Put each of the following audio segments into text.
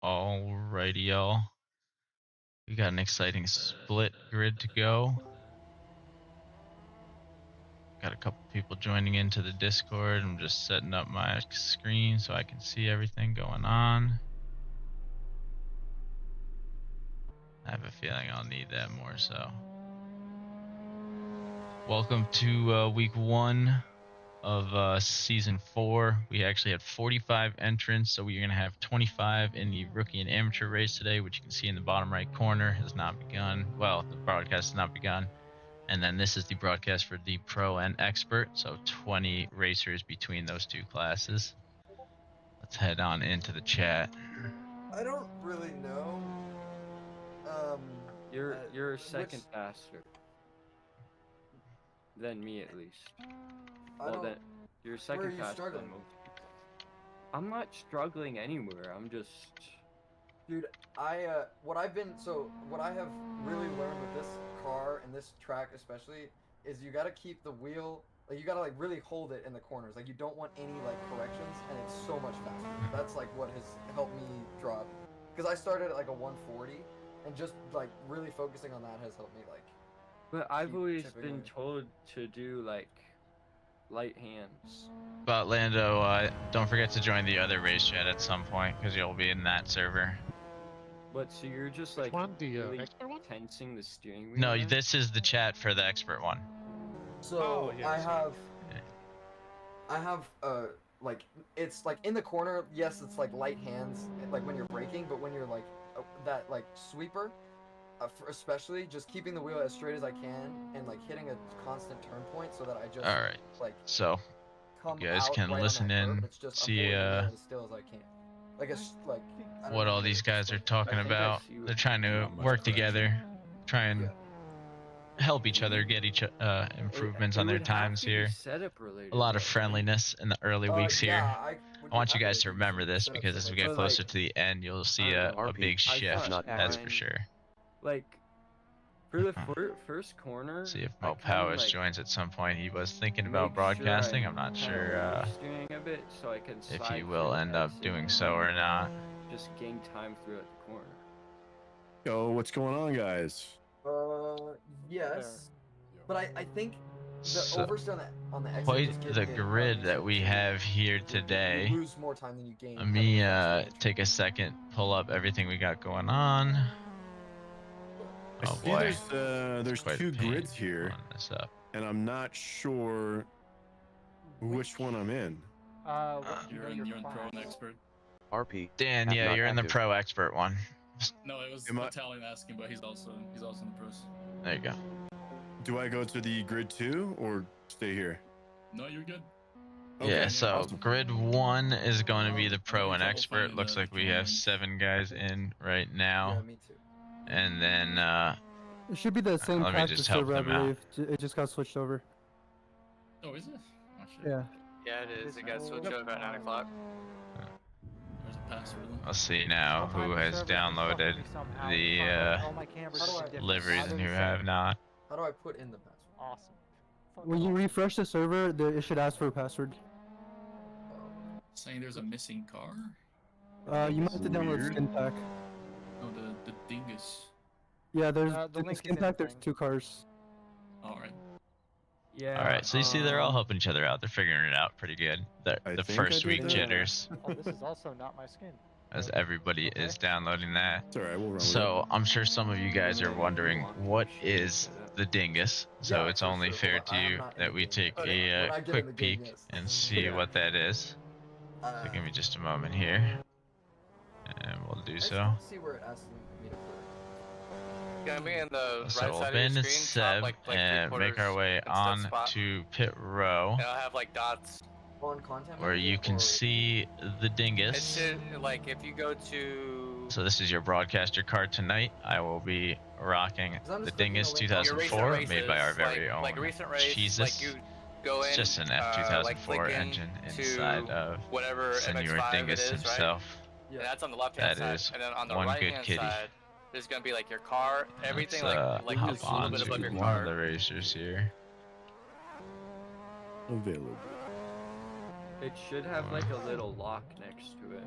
Alrighty, y'all. We got an exciting split grid to go. Got a couple people joining into the Discord. I'm just setting up my screen so I can see everything going on. I have a feeling I'll need that more so. Welcome to week 1 of season 4. We actually had 45 entrants, so we're going to have 25 in the rookie and amateur race today, which you can see in the bottom right corner has not begun. Well, the broadcast has not begun. And then this is the broadcast for the pro and expert, so 20 racers between those two classes. Let's head on into the chat. I don't really know. You're a second faster than me, at least. Then you're second faster than most people. I'm not struggling anywhere. I'm just. Dude, what I have really learned with this car and this track especially is you gotta keep the wheel, like you gotta like really hold it in the corners. Like you don't want any like corrections, and it's so much faster. That's like what has helped me drop. Because I started at like a 140, and just like really focusing on that has helped me like. But I've always been told to do like light hands. But Lando, don't forget to join the other race chat at some point because you'll be in that server. But so you're just like really tensing the steering wheel? No, this is the chat for the expert one. So I have like it's like in the corner. Yes, it's like light hands, like when you're braking, but when you're like that like sweeper, especially just keeping the wheel as straight as I can and like hitting a constant turn point so that I just like so you guys can listen in, see as still as I can. What all these guys are talking about. They're trying to work together, try and help each other get improvements on their times here. A lot of friendliness in the early weeks here. I want you guys to remember this because as we get closer to the end, you'll see a big shift, that's for sure. Like, for the first corner... See if Mo Powers joins at some point. He was thinking about broadcasting. I'm not sure if he will end up doing so or not. Just gain time throughout the corner. Yo, what's going on, guys? Yes. But I think the oversteer on the exit quite the grid that we have here today. You lose more time than you gain. Let me take a second, pull up everything we got going on. Oh boy. There's two grids here, and I'm not sure which one I'm in. You're in pro and expert. RP. Dan, yeah, you're in the pro expert one. No, it was Italian asking, but he's also in the pros. There you go. Do I go to the grid 2 or stay here? No, you're good. Okay, yeah, so awesome. Grid 1 is going to be the pro and expert. Looks like we have 7 guys in right now. Yeah, me too. And then it should be the same practice server, I believe. It just got switched over. Oh, is it? Oh, shit. Yeah. Yeah, it is. It got switched over at 9 o'clock. There's a password. I'll see now who has downloaded the liveries and who have not. How do I put in the password? Awesome. When you refresh the server, it should ask for a password. Saying there's a missing car? You might have to download Skin Pack. Oh, the dingus. Yeah, there's the Skin Pack, there's 2 cars. Alright. Yeah. Alright, so you see they're all helping each other out. They're figuring it out pretty good. The first week jitters. Oh, this is also not my skin. As everybody is downloading that. It's alright, we'll run so I'm sure some of you guys are wondering what is the dingus. So it's only fair to you that we take a quick peek and see what that is. So give me just a moment here. And we'll do so. See where it asks me to put it. Gonna be in the So right we'll side bin of your screen, Seb top, like and make our way on to pit row. And I'll have like dots. On content where you can see the dingus. It should, like if you go to. So this is your broadcaster card tonight. I will be rocking the Dingus 2004, made by our very own Jesus. Like you go in, it's just an F2004 engine inside of whatever Senor MX5 Dingus himself. Yeah. And that's on the left hand side. And then on the right hand side, there's gonna be like your car, everything like just a little bit above your car. One of the racers here. Available. It should have like a little lock next to it.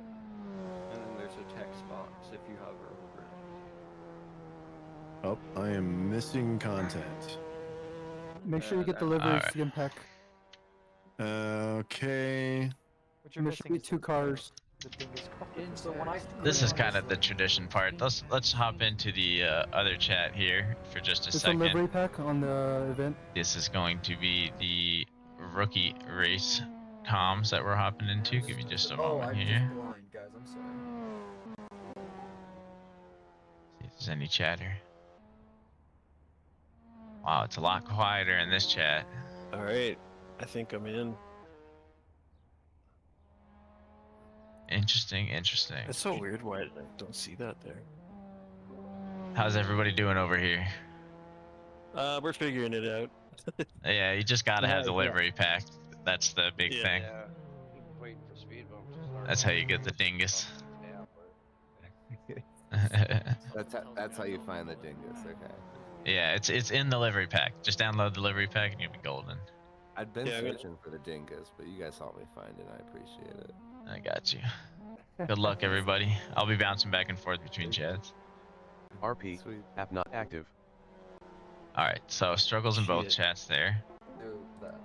And then there's a text box if you hover over it. Oh, I am missing content. Make sure you get the livery skin pack. Okay. What you're missing is 2 cars. The dingus car. So when I This is kind of the tradition part. Let's hop into the other chat here for just a second. There's a livery pack on the event. This is going to be the rookie race comms that we're hopping into. Give me just a moment here. Just blind, guys. I'm sorry. See if there's any chatter. Wow, it's a lot quieter in this chat. All right, I think I'm in. Interesting. It's so weird why I don't see that there. How's everybody doing over here? We're figuring it out. Yeah, you just gotta have the livery pack. That's the big thing. Yeah. Waiting for speed bumps to start. That's how you get the dingus. That's how you find the dingus. Okay. Yeah, it's in the livery pack. Just download the livery pack and you'll be golden. I've been searching for the dingus, but you guys helped me find it. I appreciate it. I got you. Good luck, everybody. I'll be bouncing back and forth between chats. RP, app not active. Alright, so struggles in both chats there. Do that.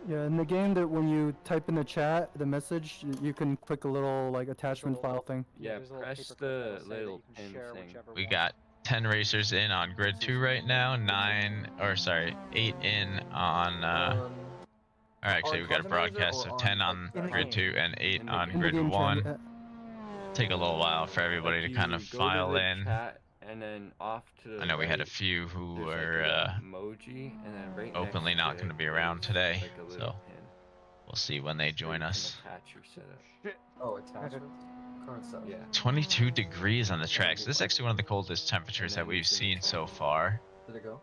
Yeah, in the game that when you type in the chat, the message, you can click a little like attachment file thing. Yeah, press the little pin thing. We got 10 racers in on grid 2 right now, 8 in on or actually we got a broadcast of 10 on grid 2 and 8 on grid 1. Take a little while for everybody to kind of file in. And then off to the I know we had a few who were emoji, and then right openly next not to going to it, be around today, like a so little pin. we'll see when they join us. Attach your setup. Oh, attachment. Current setup. Yeah. 22 degrees on the tracks. This is actually one of the coldest temperatures that we've seen so far. Did it go?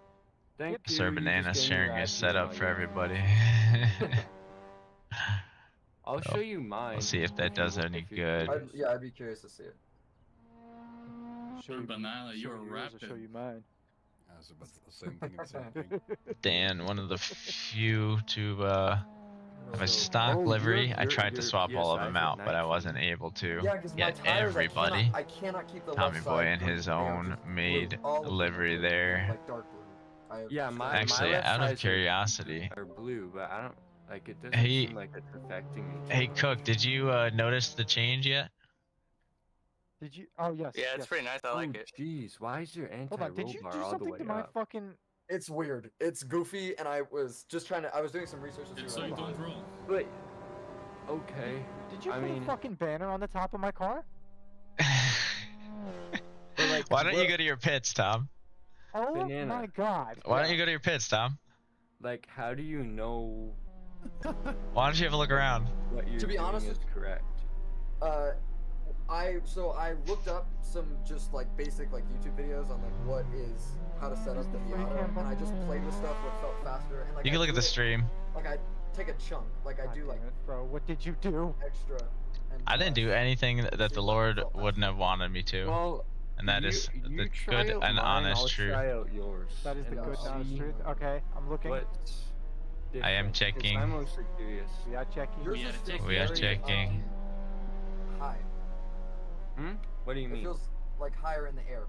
Thank you. Sir you Banana's just gave me sharing his that setup idea for while everybody. I'll show you mine. We'll see if that does any good. I'd be curious to see it. Show you Banana, you're rapping. Show you mine. I was about the same thing. The same thing. Dan, one of the few to have a stock livery. I tried to swap all of them out, but I wasn't able to get everybody. I cannot keep the Tommy left Boy side in his own made livery there. like dark blue. Yeah, my Actually, left out of sides curiosity, are blue, but I don't like it. Doesn't Hey- seem like it's affecting me. hey Cook, did you notice the change yet? Did you? Oh yes. Yeah, it's yes. pretty nice. I like it. Jeez, why is your Hold on. Did anti-roll you bar do all the something way to my up? fucking? It's weird. It's goofy, and I was just trying to. I was doing some research to see So what you it don't was. roll. But okay. Did you I put mean- a fucking banner on the top of my car? But like, Why don't you what- go to your pits, Tom? Oh Banana. my god. Why don't you go to your pits, Tom? Like, how do you know Why don't you have a look around? what you're To be doing honest is correct? I looked up some just like basic like YouTube videos on like how to set up the Miata, and I just played with stuff what felt faster, and like You can look at the stream. Like I take a chunk, like I God do damn like it, bro. What did you do? extra. And I didn't do anything that the Lord wouldn't have wanted me to, Well, and that is you the try good out and mine, honest I'll truth. Try out yours. That is the and good I'll and honest see truth. Okay, I'm looking. what's I am different, 'cause checking. I'm mostly curious. We are checking. Yours We just gotta feels check. We are very, checking. High. What do you It mean? feels like higher in the air.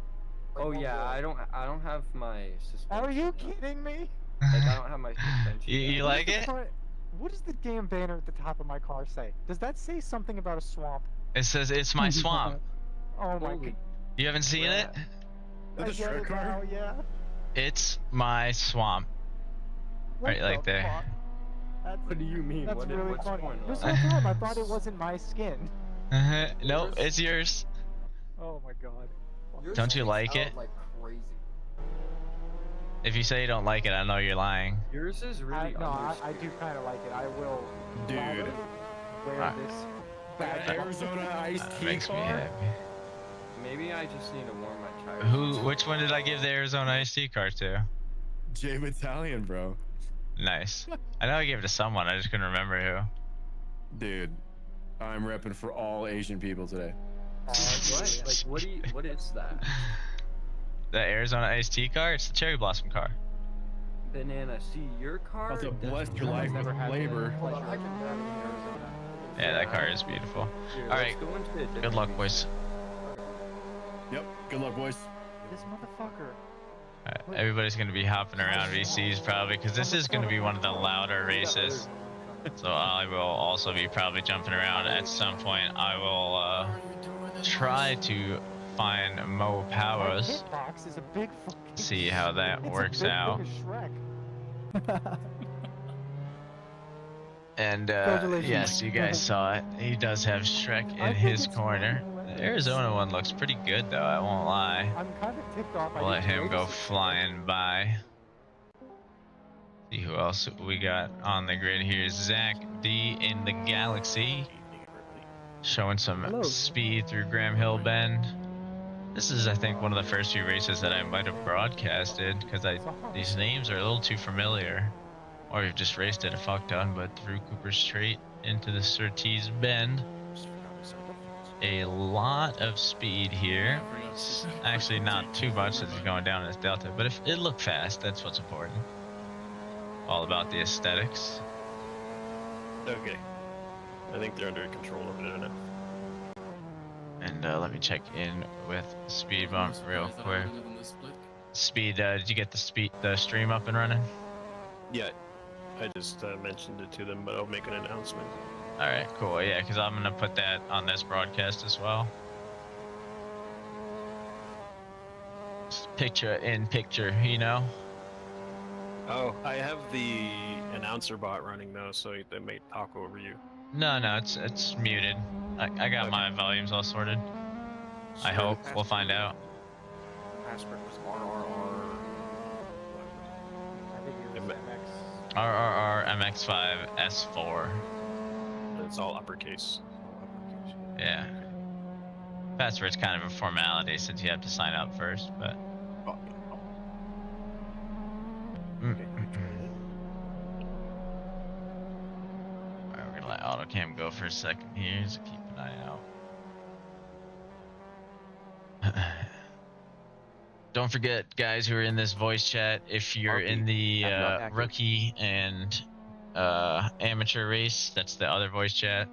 Like Oh more yeah, real. I don't have my suspension. Are you up. kidding me? Like I don't have my suspension. You down. like it? What does the damn banner at the top of my car say? Does that say something about a swamp? It says it's my swamp. Oh my Holy god. You haven't seen it? I That's a get shred it car? now, yeah. It's my swamp. What Right, like the there. fuck? That's, What do you mean? that's really what's funny. going This on? whole time I thought it wasn't my skin. No, it's yours. Oh my god. Yours Don't you sticks like out it? Like crazy. If you say you don't like it, I know you're lying. Yours is really I do kind of like it. I will Dude. gladly wear Alright. this That badge. Arizona iced That tea makes me car. happy. Maybe I just need to warm my tires. Which one did I give the Arizona iced tea car to? Jay Battalion, bro. Nice. I know I gave it to someone, I just couldn't remember who. Dude, I'm repping for all Asian people today. What? Like what is that? The Arizona iced tea car? It's the cherry blossom car. Banana, see your car? About to bless doesn't your life have with never had labor. Hold on, I can grab it in Arizona. Yeah, that car is beautiful. Here, All right. Good luck, boys. Yep. Good luck, boys. This motherfucker. Everybody's going to be hopping around VCs probably because this is going to be one of the louder races. So I will also be probably jumping around at some point. I will try to find Mo Powers. See how that works out. And yes, you guys saw it. He does have Shrek in his corner. The Arizona one looks pretty good though, I won't lie. I'm kind of ticked off. We'll let him go flying by. See who else we got on the grid here. Zach D in the Galaxy. Showing some speed through Graham Hill Bend. This is, I think, one of the first few races that I might have broadcasted because these names are a little too familiar. Or you've just raced it a fuck ton, but through Cooper Straight into the Surtees Bend. A lot of speed here. Actually, not too much as he's going down in this delta, but if it looked fast, that's what's important. All about the aesthetics. Okay. I think they're under control over there now. And let me check in with Speed Bump real quick. Speed, did you get the stream up and running? Yeah. I just mentioned it to them, but I'll make an announcement. All right, cool. Yeah, because I'm going to put that on this broadcast as well. Just picture in picture, you know? Oh, I have the announcer bot running though, so they may talk over you. No, it's muted. I got my volumes all sorted. I hope. We'll find out. Password was RRR. I think it was MX. RRR MX5 S4. It's all uppercase. Yeah. Password's kind of a formality since you have to sign up first, but. Alright, we're gonna let AutoCam go for a second here, so keep an eye out. Don't forget, guys who are in this voice chat, if you're in the rookie and amateur race, that's the other voice chat.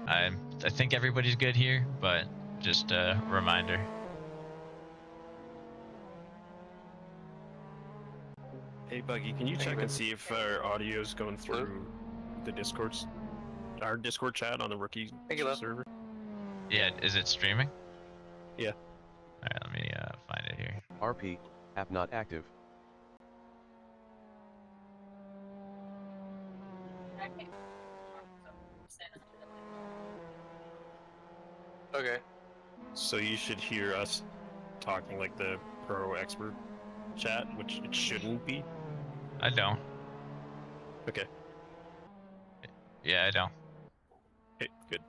I think everybody's good here, but just a reminder. Hey Buggy, can you check and see if our audio is going through the our Discord chat on the rookie server? Yeah, is it streaming? Yeah. Alright, let me find it here. RP, app not active. Okay. So you should hear us talking like the pro expert chat, which it shouldn't be. I don't. Okay. Yeah, I don't. Okay, good.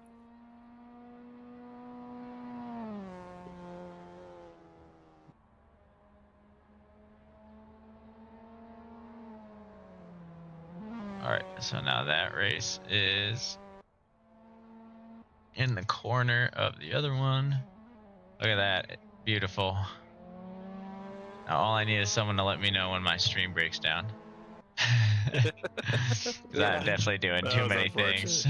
Alright, so now that race is in the corner of the other one. Look at that. Beautiful. Now all I need is someone to let me know when my stream breaks down. Because I'm definitely doing too many things.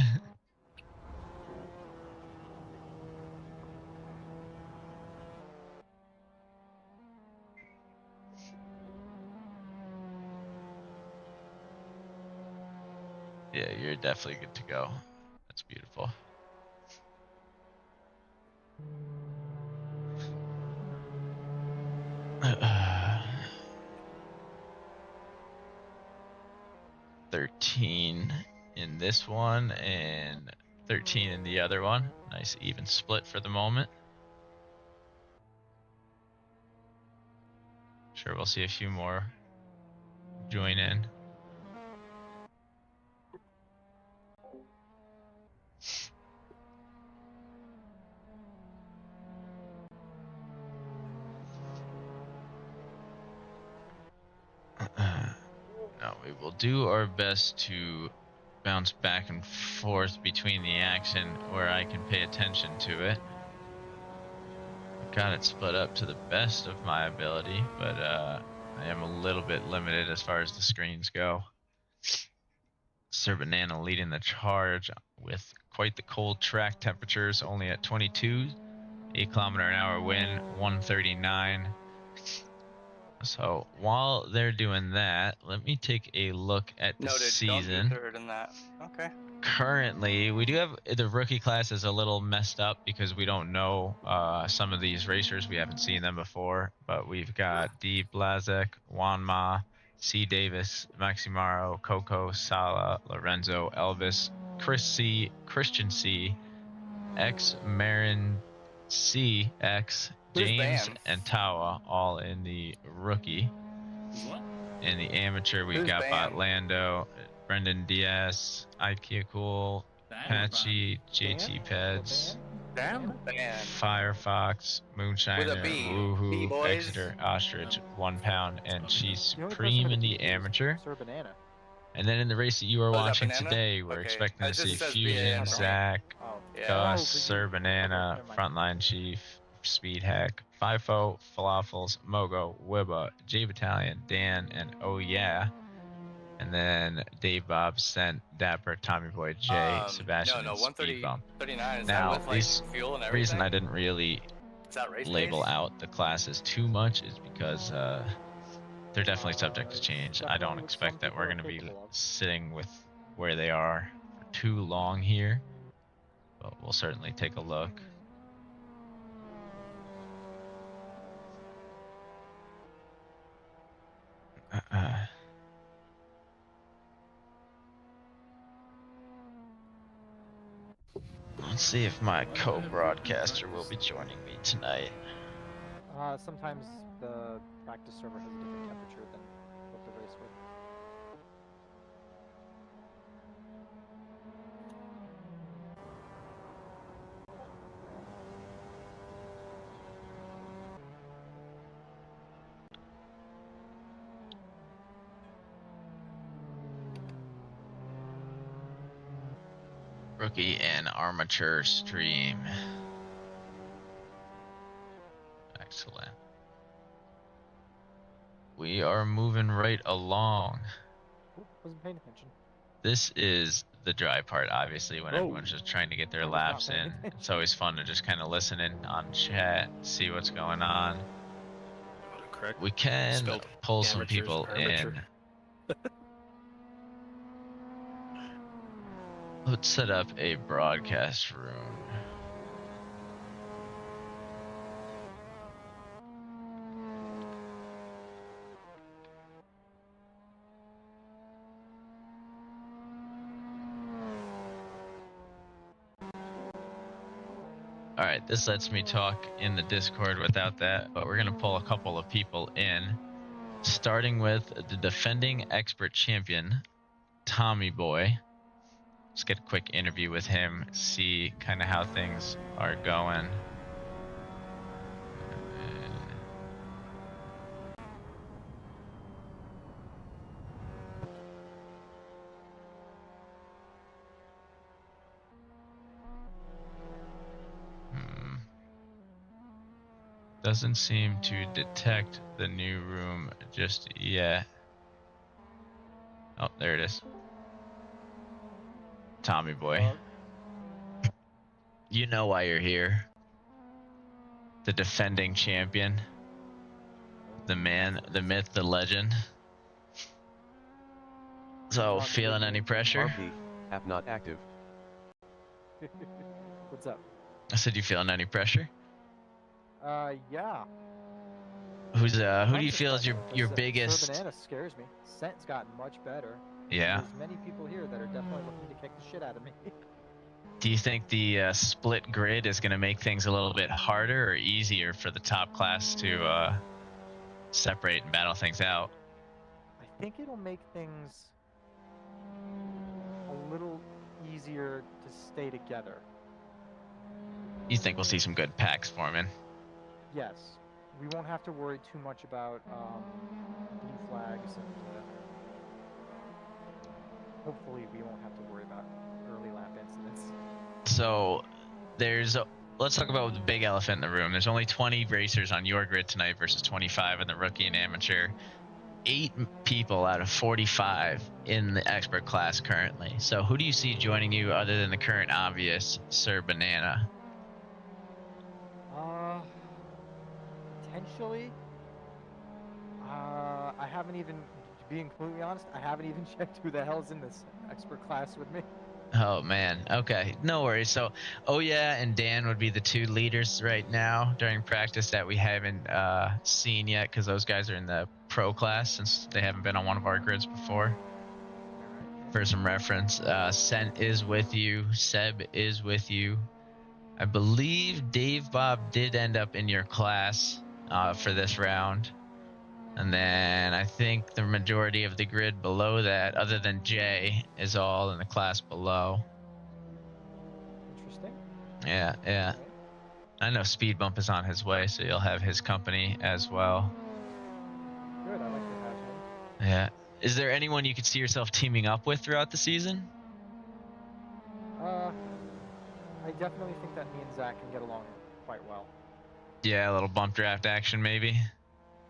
Yeah, you're definitely good to go. That's beautiful. $13 in this one and 13 in the other one. Nice even split for the moment. Sure, we'll see a few more join in. No, we will do our best to bounce back and forth between the action where I can pay attention to it. Got it split up to the best of my ability, but I am a little bit limited as far as the screens go. Sir Banana leading the charge with quite the cold track temperatures, only at 22, 8 km/h wind, 139. So while they're doing that, let me take a look at the season. Don't do third in that. Okay. Currently, we do have the rookie class is a little messed up because we don't know some of these racers. We haven't seen them before, but we've got D. Blazek, Juan Ma, C. Davis, Maximaro, Coco, Sala, Lorenzo, Elvis, Chris C, Christian C, X, Marin C, X, James, and Tawa, all in the rookie. In the amateur, we've got Botlando, Brendan Diaz, Ikea Cool, Patchy, JT Peds, Firefox, Moonshiner, Woohoo, Exeter, Ostrich, 1 Pound, and Cheese Supreme in the amateur. And then in the race that you are watching today, we're expecting to see Fusion, Zach, Gus, Sir Banana, Frontline Chief, Speed Hack, FIFO, Falafels, Mogo, Wibba, J Battalion, Dan, and Oh Yeah. And then Dave Bob sent Dapper, Tommy Boy, Jay, Sebastian, and Speed Bump. 39, is now, that with, like, fuel and everything? The reason I didn't really label out the classes too much is because they're definitely subject to change. I don't expect that we're going to be sitting with where they are for too long here, but we'll certainly take a look. Let's see if my co-broadcaster will be joining me tonight. Sometimes the practice server has a different temperature than what the race would. Rookie and armature stream. Excellent. We are moving right along. Wasn't paying attention. This is the dry part, obviously, when everyone's just trying to get their laps in. It's always fun to just kind of listen in on chat, see what's going on. We can pull some people in. Let's set up a broadcast room. Alright, this lets me talk in the Discord without that, but we're going to pull a couple of people in, starting with the defending expert champion, Tommy Boy. Let's get a quick interview with him, see kind of how things are going. Doesn't seem to detect the new room just yet. Oh, there it is. Tommy Boy. You know why you're here. The defending champion. The man, the myth, the legend. So, feeling any pressure? RP, app not active. What's up? I said, you feeling any pressure? Yeah. Who do you feel is your biggest? Banana scares me. Scent's gotten much better. Yeah. There's many people here that are definitely looking to kick the shit out of me. Do you think the split grid is going to make things a little bit harder or easier for the top class to separate and battle things out? I think it'll make things a little easier to stay together. You think we'll see some good packs forming? Yes. We won't have to worry too much about blue flags, and hopefully we won't have to worry about early lap incidents. So let's talk about the big elephant in the room. There's only 20 racers on your grid tonight versus 25 in the rookie and amateur. 8 people out of 45 in the expert class currently. So who do you see joining you other than the current obvious Sir Banana? Potentially. I haven't even, being completely honest, I haven't even checked who the hell's in this expert class with me. Oh man. Okay, no worries. So Oya and Dan would be the 2 leaders right now during practice that we haven't seen yet, because those guys are in the pro class since they haven't been on one of our grids before. For some reference, Sent is with you, Seb is with you. I believe Dave Bob did end up in your class for this round. And then I think the majority of the grid below that, other than Jay, is all in the class below. Interesting. Yeah, yeah. I know Speed Bump is on his way, so you'll have his company as well. Good, I like to have him. Yeah. Is there anyone you could see yourself teaming up with throughout the season? I definitely think that me and Zach can get along quite well. Yeah, a little bump draft action maybe.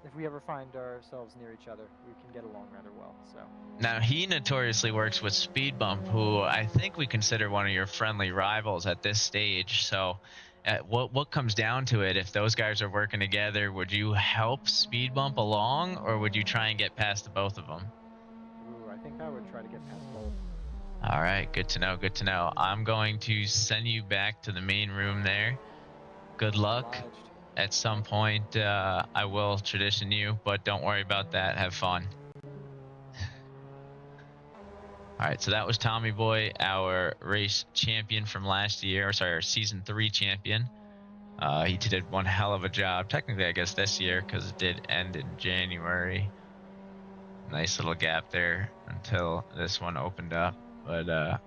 If we ever find ourselves near each other, we can get along rather well. So. Now he notoriously works with Speed Bump, who I think we consider one of your friendly rivals at this stage. So, what comes down to it? If those guys are working together, would you help Speed Bump along, or would you try and get past the both of them? Ooh, I think I would try to get past both. All right, good to know. Good to know. I'm going to send you back to the main room there. Good luck. At some point, I will tradition you, but don't worry about that. Have fun. All right, so that was Tommy Boy, our race champion from last year, or sorry, our season 3 champion. He did one hell of a job, technically, I guess, this year, because it did end in January. Nice little gap there until this one opened up. But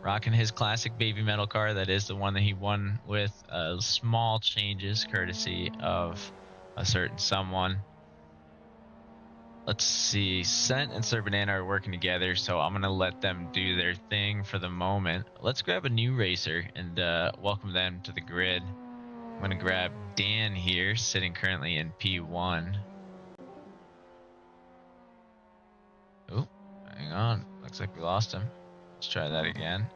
rocking his classic baby metal car, that is the one that he won with small changes, courtesy of a certain someone. Let's see, Sent and Sir Banana are working together, so I'm going to let them do their thing for the moment. Let's grab a new racer and welcome them to the grid. I'm going to grab Dan here, sitting currently in P1. Oh, hang on. Looks like we lost him. Let's try that again.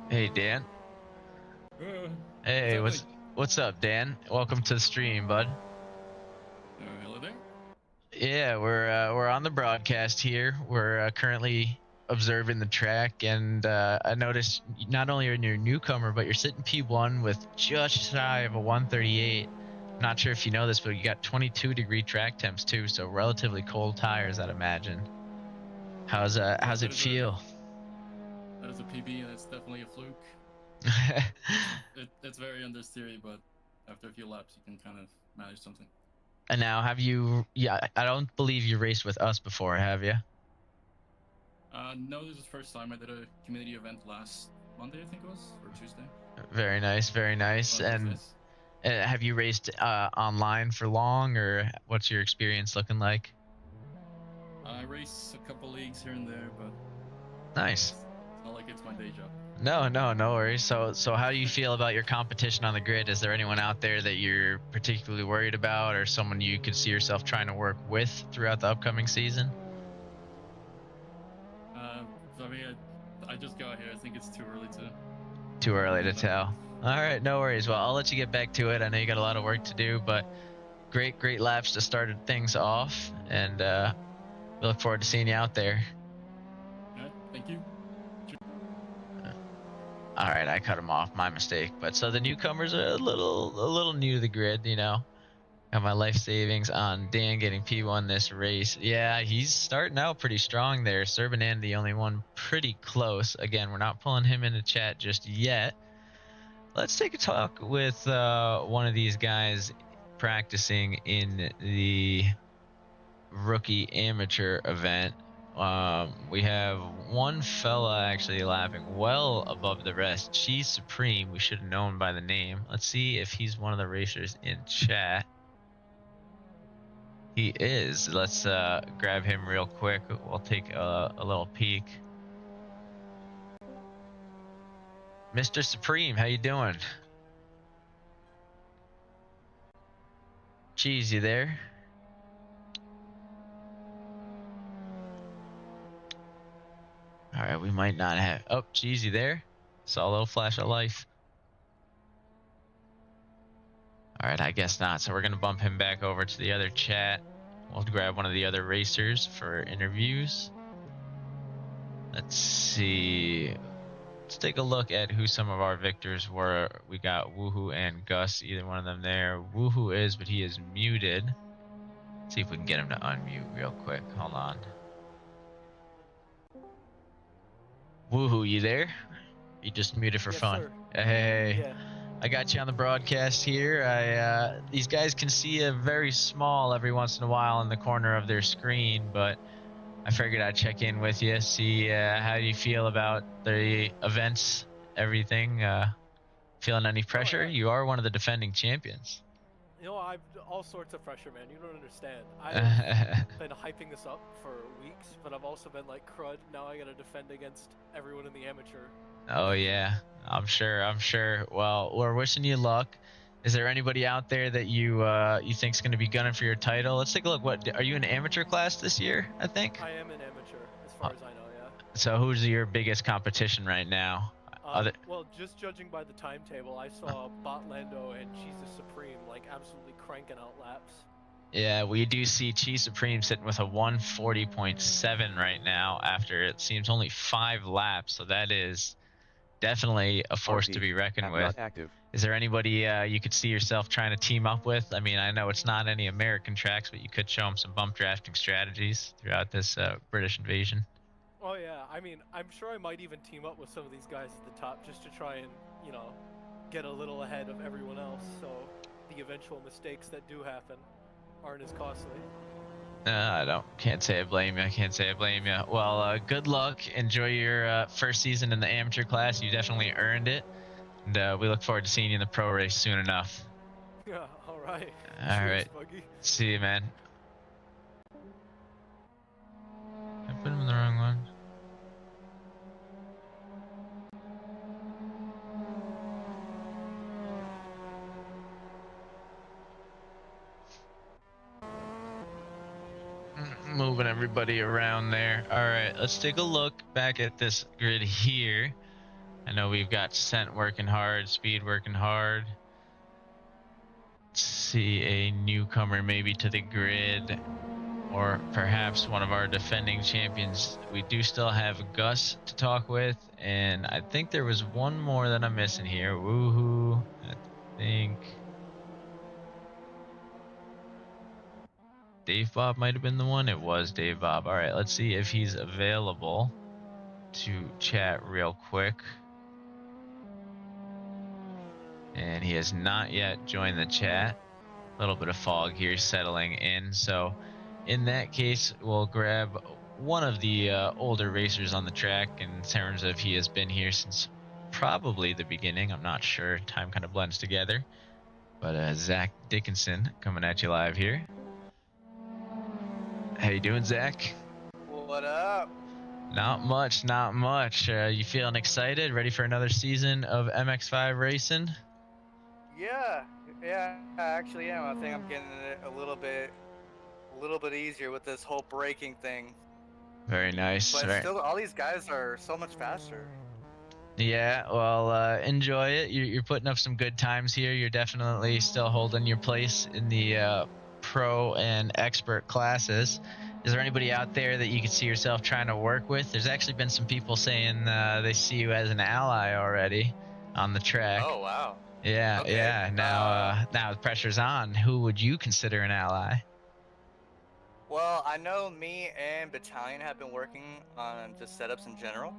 Hey, Dan. Hey, what's up, Dan? Welcome to the stream, bud. Hello there. Yeah, we're on the broadcast here. We're currently observing the track, and I noticed not only are you a newcomer, but you're sitting P1 with just shy of a 138. Not sure if you know this, but you got 22-degree track temps too, so relatively cold tires, I'd imagine. How's it feel? That is a PB, and it's definitely a fluke. It's very understeery, but after a few laps, you can kind of manage something. And now, have you? Yeah, I don't believe you raced with us before, have you? No, this is the first time. I did a community event last Monday, I think it was, or Tuesday. Very nice, very nice. And have you raced online for long, or what's your experience looking like? I race a couple leagues here and there, but nice. It's not like it's my day job. No worries. So how do you feel about your competition on the grid? Is there anyone out there that you're particularly worried about, or someone you could see yourself trying to work with throughout the upcoming season? I mean, I just got here. I think it's too early to... Too early to tell. All right, no worries. Well, I'll let you get back to it. I know you got a lot of work to do, but great laps to start things off, and we look forward to seeing you out there. All right, thank you. All right, I cut him off. My mistake. But so the newcomers are a little new to the grid, you know. Got my life savings on Dan getting P1 this race. Yeah, he's starting out pretty strong there. Serbanan, the only one pretty close. Again, we're not pulling him into chat just yet. Let's take a talk with one of these guys practicing in the rookie amateur event. We have one fella actually lapping well above the rest. Cheese Supreme, we should have known by the name. Let's see if he's one of the racers in chat. He is. Let's grab him real quick. We'll take a little peek. Mr. Supreme, how you doing? Cheese, you there? All right, we might not have. Oh, Cheese, you there? Saw a little flash of life. All right, I guess not. So we're going to bump him back over to the other chat. We'll grab one of the other racers for interviews. Let's see. Let's take a look at who some of our victors were. We got Woohoo and Gus, either one of them there. Woohoo is, but he is muted. Let's see if we can get him to unmute real quick. Hold on. Woohoo, you there? You just muted for fun. Sir. Hey. Yeah. I got you on the broadcast here. These guys can see you very small every once in a while in the corner of their screen, but I figured I'd check in with you, see how you feel about the events, everything. Feeling any pressure? Oh, yeah. You are one of the defending champions. You know, I've all sorts of pressure, man. You don't understand. I've been hyping this up for weeks, but I've also been like, crud, now I gotta defend against everyone in the amateur. Oh yeah, I'm sure. Well, we're wishing you luck. Is there anybody out there that you think's going to be gunning for your title? Let's take a look. What are you in amateur class this year? I think. I am an amateur, as far as I know. Yeah. So who's your biggest competition right now? Well, just judging by the timetable, I saw Botlando and Jesus Supreme like absolutely cranking out laps. Yeah, we do see Chi Supreme sitting with a 140.7 right now after it seems only 5 laps. So that is definitely a force to be reckoned with. Is there anybody you could see yourself trying to team up with? I mean, I know it's not any American tracks, but you could show them some bump drafting strategies throughout this British invasion. Oh yeah, I mean, I'm sure I might even team up with some of these guys at the top just to try and, you know, get a little ahead of everyone else, so the eventual mistakes that do happen aren't as costly. Can't say I blame you. Well, good luck. Enjoy your first season in the amateur class. You definitely earned it. And we look forward to seeing you in the pro race soon enough. Yeah, alright. All right. Buggy. See you, man. I put him in the wrong one. Moving everybody around there. All right, let's take a look back at this grid here. I know we've got Scent working hard, Speed working hard. Let's see a newcomer maybe to the grid, or perhaps one of our defending champions. We do still have Gus to talk with, and I think there was one more that I'm missing here. Woohoo! I think Dave Bob might have been the one. It was Dave Bob. All right, let's see if he's available to chat real quick. And he has not yet joined the chat. A little bit of fog here settling in. So in that case, we'll grab one of the older racers on the track in terms of he has been here since probably the beginning. I'm not sure. Time kind of blends together. But Zach Dickinson coming at you live here. How you doing, Zach? What up? Not much. You feeling excited? Ready for another season of MX5 racing? Yeah, I actually am. I think I'm getting it a little bit easier with this whole braking thing. Very nice. But still, all these guys are so much faster. Yeah, well, enjoy it. You're putting up some good times here. You're definitely still holding your place in the pro and expert classes. Is there anybody out there that you could see yourself trying to work with? There's actually been some people saying they see you as an ally already on the track. Oh wow. Yeah, okay. Yeah. Now the pressure's on. Who would you consider an ally? Well, I know me and Battalion have been working on just setups in general.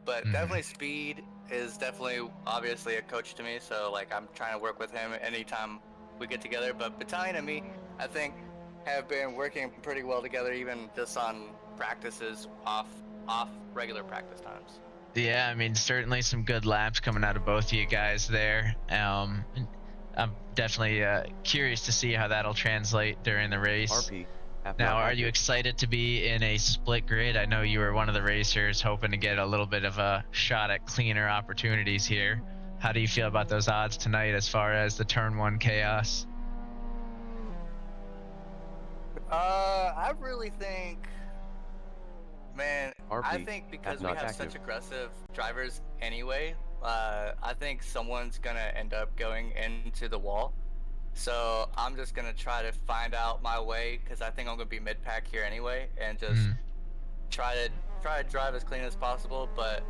But definitely Speed is definitely obviously a coach to me. So like I'm trying to work with him anytime we get together. But Battalion and me, I think, have been working pretty well together, even just on practices off regular practice times. Yeah, I mean, certainly some good laps coming out of both of you guys there. I'm definitely curious to see how that'll translate during the race. Now, are you excited to be in a split grid? I know you were one of the racers hoping to get a little bit of a shot at cleaner opportunities here. How do you feel about those odds tonight as far as the turn 1 chaos? I really think, man, RP, I think because we have such aggressive drivers anyway, I think someone's gonna end up going into the wall. So I'm just gonna try to find out my way because I think I'm gonna be mid-pack here anyway, and just try to drive as clean as possible. But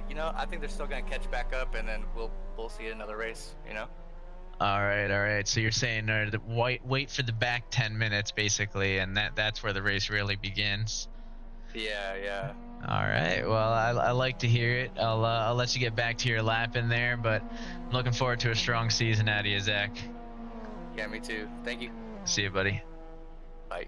you know, I think they're still gonna catch back up, and then we'll see another race. You know. All right. So you're saying wait for the back 10 minutes basically, and that's where the race really begins. Yeah. All right. Well, I like to hear it. I'll let you get back to your lap in there, but I'm looking forward to a strong season out of you, Zach. Yeah, me too. Thank you. See you, buddy. Bye.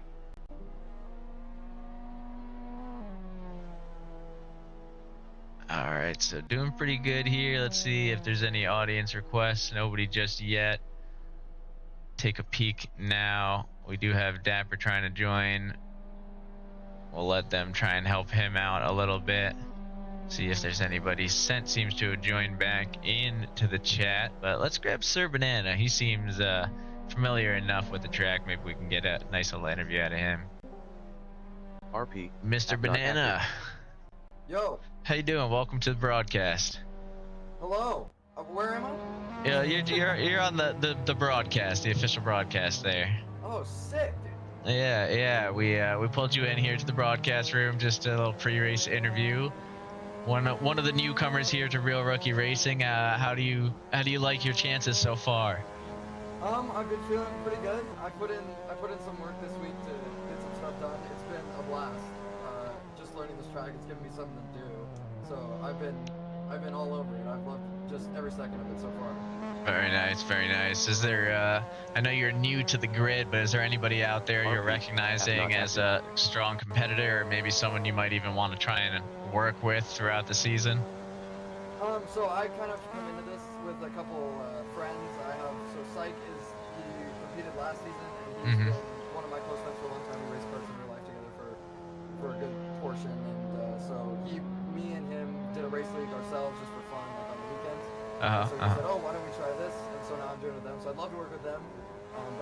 All right, so doing pretty good here. Let's see if there's any audience requests. Nobody just yet. Take a peek now. We do have Dapper trying to join. We'll let them try and help him out a little bit. See if there's anybody. Scent seems to have joined back into the chat, but let's grab Sir Banana. He seems familiar enough with the track. Maybe we can get a nice little interview out of him. RP, Mr. Banana. Yo. How you doing? Welcome to the broadcast. Hello. Where am I? Yeah, you're on the broadcast, the official broadcast there. Oh, sick, dude. Yeah. We pulled you in here to the broadcast room, just a little pre-race interview. One of the newcomers here to Real Rookie Racing. How do you like your chances so far? I've been feeling pretty good. I put in some work this week to get some stuff done. It's been a blast. Just learning this track, it's given me something to do. So I've been all over it. I've loved just every second of it so far. Very nice. Is there, I know you're new to the grid, but is there anybody out there you're recognizing as a strong competitor, or maybe someone you might even want to try and work with throughout the season? So I kind of come into this with a couple friends. Psych he competed last season, and he's been one of my close friends for a long time. We raced karts in real life together for a good portion, and so me and him did a race league ourselves just for fun, like on the weekends. So he said, "Oh, why don't we try this?" And so now I'm doing it with them. So I'd love to work with them.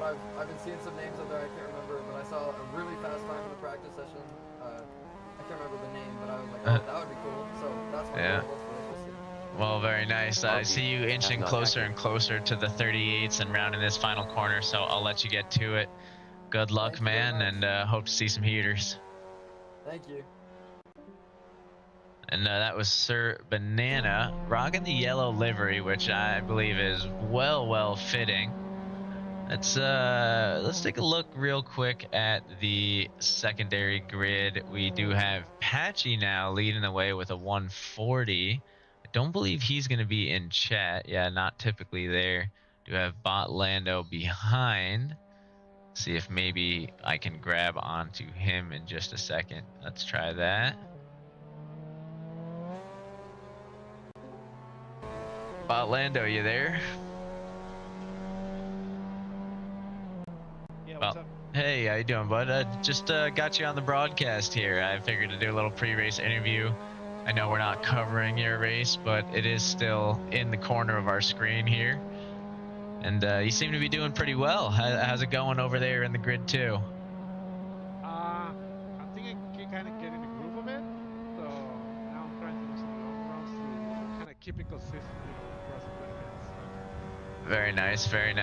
But I've been seeing some names out there I can't remember, but I saw a really fast time in the practice session. I can't remember the name, but I was like, "Oh, that would be cool." So that's my goal. Well, very nice. I see you inching closer and closer to the 38s and rounding this final corner, so I'll let you get to it. Good luck, man, and hope to see some heaters. Thank you. And that was Sir Banana rocking the yellow livery, which I believe is well fitting. Let's take a look real quick at the secondary grid. We do have Patchy now leading the way with a 140. Don't believe he's going to be in chat. Yeah, not typically there. Do have Bot Lando behind. See if maybe I can grab onto him in just a second. Let's try that. Bot Lando, you there? Yeah, what's up? Hey, how you doing, bud? Just got you on the broadcast here. I figured to do a little pre-race interview. I know we're not covering your race, but it is still in the corner of our screen here. And you seem to be doing pretty well. How's it going over there in the grid too? I think I can kind of get in the groove of it. So now I'm trying to do some long runs to kind of keep it consistent, across the weekends. Very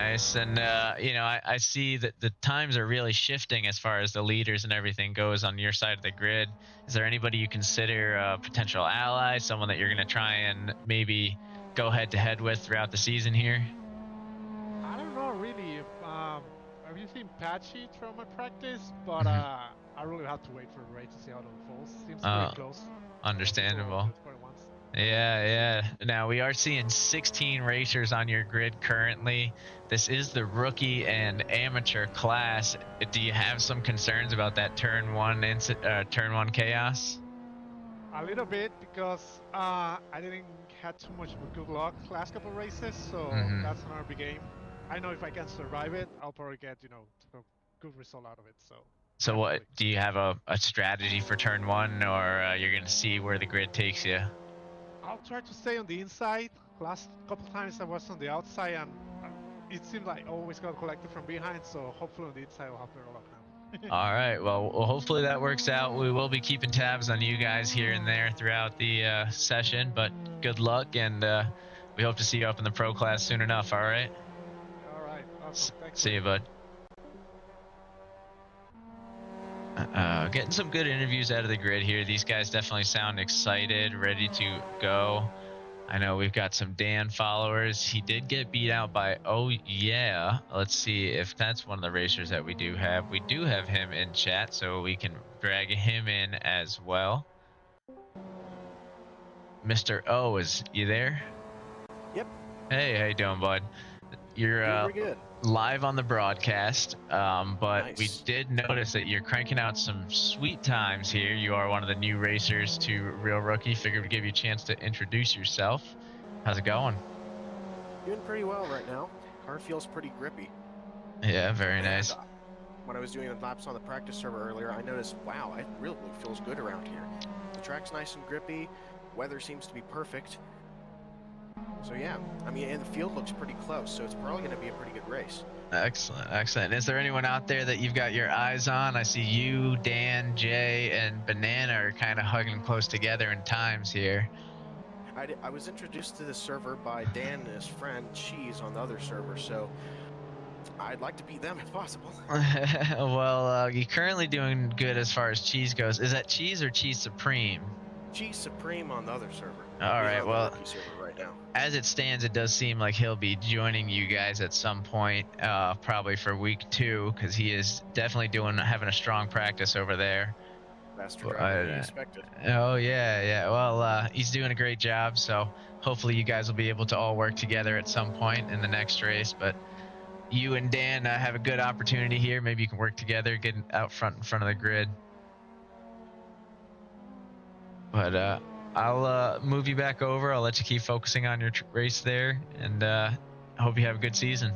nice. And I see that the times are really shifting as far as the leaders and everything goes on your side of the grid. Is there anybody you consider a potential ally, someone that you're going to try and maybe go head-to-head with throughout the season here? I don't know really. I've seen Patchy throughout my practice, but I really have to wait for the race to see how it unfolds. Seems pretty close. Understandable. Yeah. Now we are seeing 16 racers on your grid currently. This is the rookie and amateur class. Do you have some concerns about that turn one chaos? A little bit, because I didn't have too much of a good luck last couple races, so that's another big game. I know if I can survive it, I'll probably get a good result out of it. So what do you have a strategy for turn one, or you're gonna see where the grid takes you? I'll try to stay on the inside. Last couple times I was on the outside, and it seemed like I always got collected from behind, so hopefully on the inside I'll have better luck now. All right. Well, hopefully that works out. We will be keeping tabs on you guys here and there throughout the session, but good luck, and we hope to see you up in the pro class soon enough. All right. All right. Awesome. Thanks. See you, bud. Getting some good interviews out of the grid here. These guys definitely sound excited, ready to go. I know we've got some Dan followers. He did get beat out by Oh Yeah. Let's see if that's one of the racers that we do have. We do have him in chat, so we can drag him in as well. Mr. O, is you there? Yep. Hey, how you doing, bud? You're good. live on the broadcast, but Nice. we did notice that you're cranking out some sweet times here. You are one of the new racers to Real Rookie. Figured we'd give you a chance to introduce yourself. How's it going? Doing pretty well right now. Car feels pretty grippy. Yeah, very nice. When I was doing the laps on the practice server earlier, I noticed, wow, it really feels good around here. The track's nice and grippy. Weather seems to be perfect. So yeah, I mean, and the field looks pretty close, so it's probably going to be a pretty good race. Excellent, excellent. Is there anyone out there that you've got your eyes on? I see you, Dan, Jay, and Banana are kind of hugging close together in times here. I was introduced to this server by Dan and his friend Cheese on the other server, so I'd like to beat them if possible. Well, you're currently doing good as far as Cheese goes. Is that Cheese or Cheese Supreme? Cheese Supreme on the other server. All right, well, right now. As it stands, it does seem like he'll be joining you guys at some point, probably for week 2, because he is definitely having a strong practice over there. Faster driver than expected. Oh yeah. Well, he's doing a great job, so hopefully you guys will be able to all work together at some point in the next race. But you and Dan have a good opportunity here. Maybe you can work together, get out front in front of the grid. But I'll move you back over. I'll let you keep focusing on your race there, and I hope you have a good season.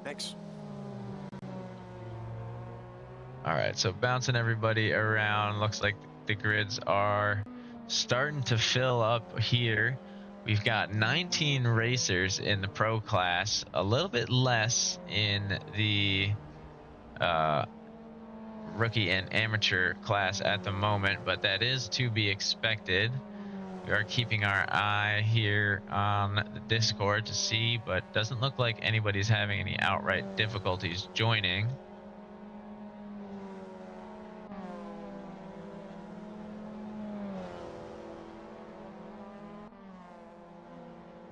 Thanks. All right, so bouncing everybody around. Looks like the grids are starting to fill up here. We've got 19 racers in the pro class, a little bit less in the rookie and amateur class at the moment, but that is to be expected. We are keeping our eye here on the Discord to see, but doesn't look like anybody's having any outright difficulties joining.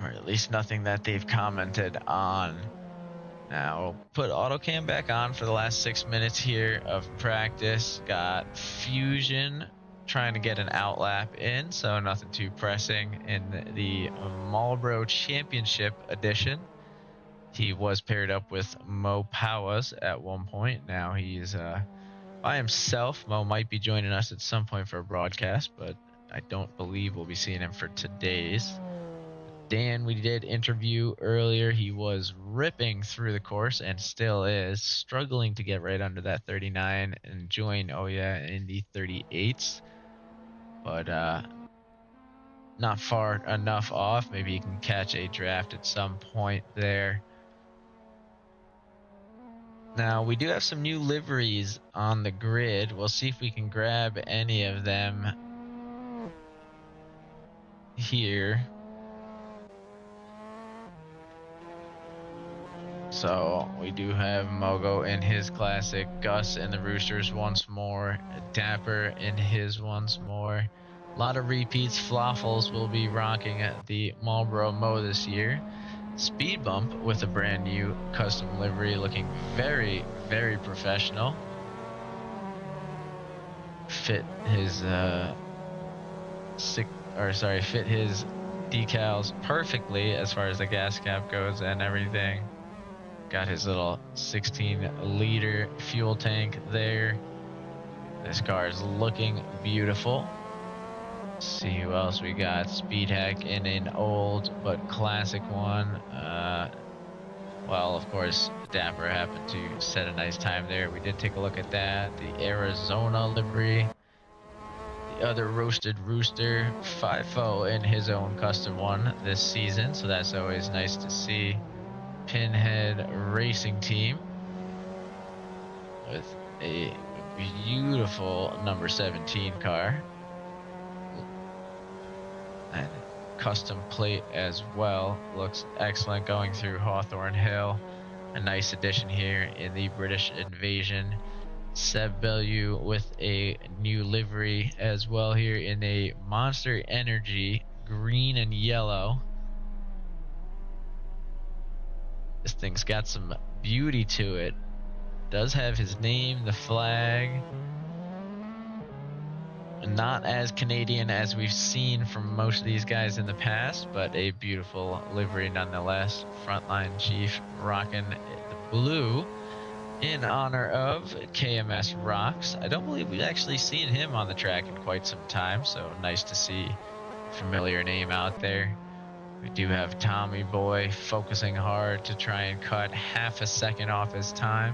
Or at least nothing that they've commented on. Now we'll put autocam back on for the last 6 minutes here of practice. Got Fusion trying to get an outlap in, so nothing too pressing in the Marlboro Championship edition. He was paired up with Mo Powers at one point. Now he's by himself. Mo might be joining us at some point for a broadcast, but I don't believe we'll be seeing him for today's. Dan, we did interview earlier. He was ripping through the course and still is, struggling to get right under that 39 and join Oh Yeah in the 38s. But not far enough off. Maybe you can catch a draft at some point there. Now, we do have some new liveries on the grid. We'll see if we can grab any of them here. So we do have Mogo in his classic, Gus in the Roosters once more, Dapper in his once more. A lot of repeats. Floffles will be rocking at the Marlboro Mo this year. Speed Bump with a brand new custom livery, looking very, very professional. Fit his fit his decals perfectly as far as the gas cap goes and everything. Got his little 16-liter fuel tank there. This car is looking beautiful. Let's see who else we got. Speed Hack in an old but classic one. Well, of course, Dapper happened to set a nice time there. We did take a look at that. The Arizona livery. The other Roasted Rooster, FIFO in his own custom one this season, so that's always nice to see. Pinhead Racing Team. with a beautiful number 17 car. And custom plate as well. Looks excellent going through Hawthorne Hill. A nice addition here in the British Invasion. Seb Bellew with a new livery as well here in a Monster Energy green and yellow. This thing's got some beauty to it. Does have his name, the flag. Not as Canadian as we've seen from most of these guys in the past, but a beautiful livery nonetheless. Frontline Chief rocking the blue in honor of KMS Rocks. I don't believe we've actually seen him on the track in quite some time, so nice to see a familiar name out there. We do have Tommy Boy focusing hard to try and cut half a second off his time.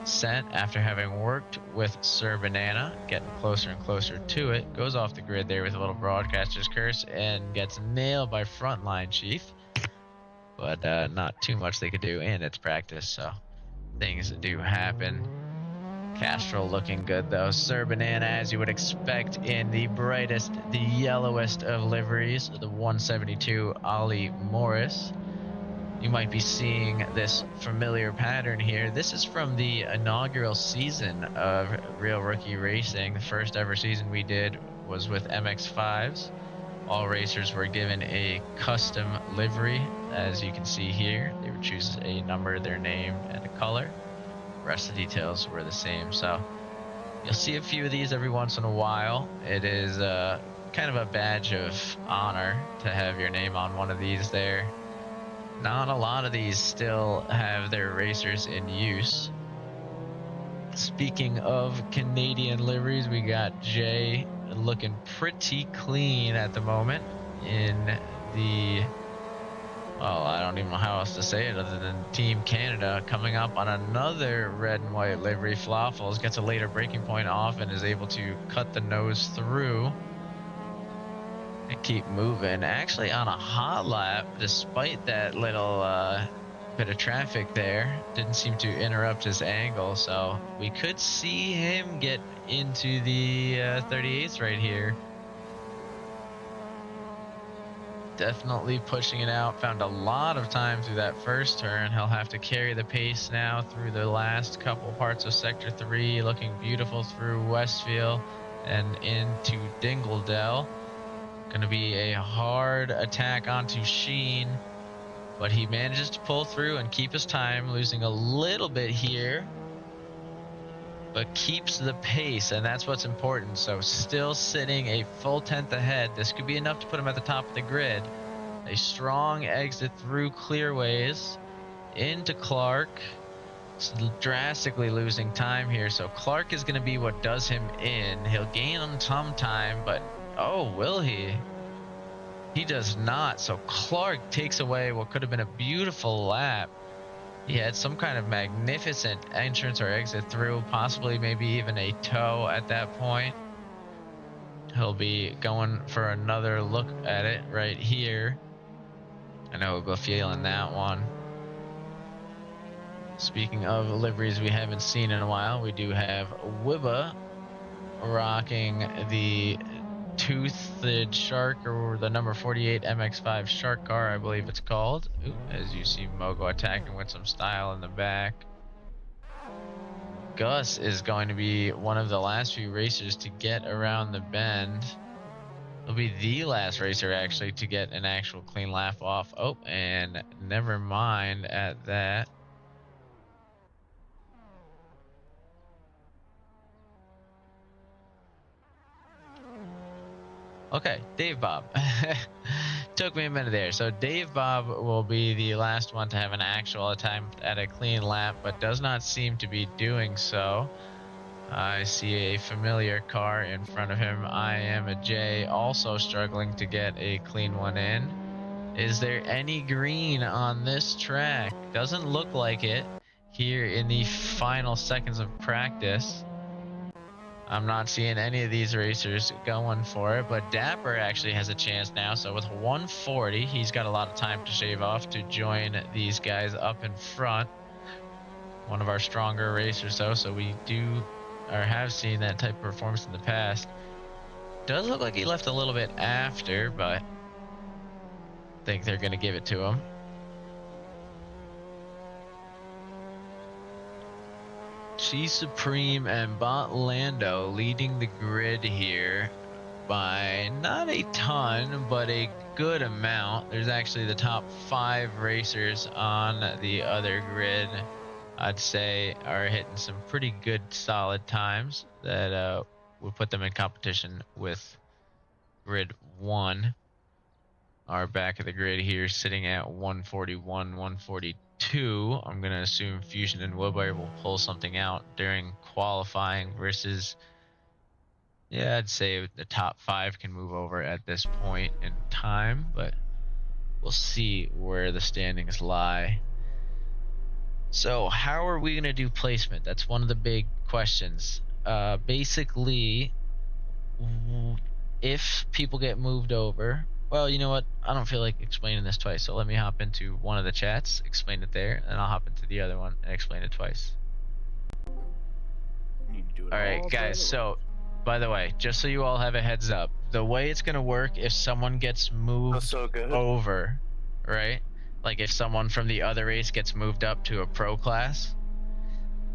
Set after having worked with Sir Banana, getting closer and closer to it, goes off the grid there with a little broadcaster's curse and gets nailed by Frontline Chief. But not too much they could do, and it's practice, so things do happen. Castro looking good though. Sir Banana, as you would expect, in the brightest, the yellowest of liveries, the 172 Ollie Morris. You might be seeing this familiar pattern here. This is from the inaugural season of Real Rookie Racing. The first ever season we did was with MX5s. All racers were given a custom livery, as you can see here. They would choose a number, their name, and a color. The rest of the details were the same. So you'll see a few of these every once in a while. It is kind of a badge of honor to have your name on one of these there. Not a lot of these still have their racers in use. Speaking of Canadian liveries, we got Jay looking pretty clean at the moment in the, well, I don't even know how else to say it other than Team Canada, coming up on another red and white livery. Floffles gets a later breaking point off and is able to cut the nose through and keep moving. Actually on a hot lap, despite that little bit of traffic there. Didn't seem to interrupt his angle, so we could see him get into the 38s right here. Definitely pushing it out. Found a lot of time through that first turn. He'll have to carry the pace now through the last couple parts of Sector 3. Looking beautiful through Westfield and into Dingledale. Going to be a hard attack onto Sheen, but he manages to pull through and keep his time, losing a little bit here, but keeps the pace, and that's what's important. So still sitting a full tenth ahead. This could be enough to put him at the top of the grid. A strong exit through Clearways into Clark. Drastically losing time here, so Clark is going to be what does him in. He'll gain on some time, but oh, will he? He does not. So Clark takes away what could have been a beautiful lap. He had some kind of magnificent entrance or exit through, possibly maybe even a toe at that point. He'll be going for another look at it right here. I know we'll be feeling that one. Speaking of liveries we haven't seen in a while, we do have Wibba rocking the toothed shark, or the number 48 MX5 shark car, I believe it's called. Ooh, as you see Mogo attacking with some style in the back. Gus is going to be one of the last few racers to get around the bend. He'll be the last racer actually to get an actual clean lap off. Oh, and never mind at that. Okay, Dave Bob. Took me a minute there. So Dave Bob will be the last one to have an actual attempt at a clean lap, but does not seem to be doing so. I see a familiar car in front of him. I am a J, also struggling to get a clean one in. Is there any green on this track? Doesn't look like it here in the final seconds of practice. I'm not seeing any of these racers going for it, but Dapper actually has a chance now. So with 140, he's got a lot of time to shave off to join these guys up in front. one of our stronger racers, though, so we do or have seen that type of performance in the past. Does look like he left a little bit after, but I think they're going to give it to him. G Supreme and Bot Lando leading the grid here by not a ton, but a good amount. There's actually the top 5 racers on the other grid, I'd say, are hitting some pretty good solid times that will put them in competition with grid 1. Our back of the grid here sitting at 141, 142. I'm going to assume Fusion and Woodbury will pull something out during qualifying versus, yeah, I'd say the top 5 can move over at this point in time, but we'll see where the standings lie. So how are we going to do placement? That's one of the big questions. Basically, if people get moved over, well, you know what? I don't feel like explaining this twice, so let me hop into one of the chats, explain it there, and I'll hop into the other one and explain it twice. All right, guys, so by the way, just so you all have a heads up, the way it's going to work if someone gets moved over, right? Like if someone from the other race gets moved up to a pro class,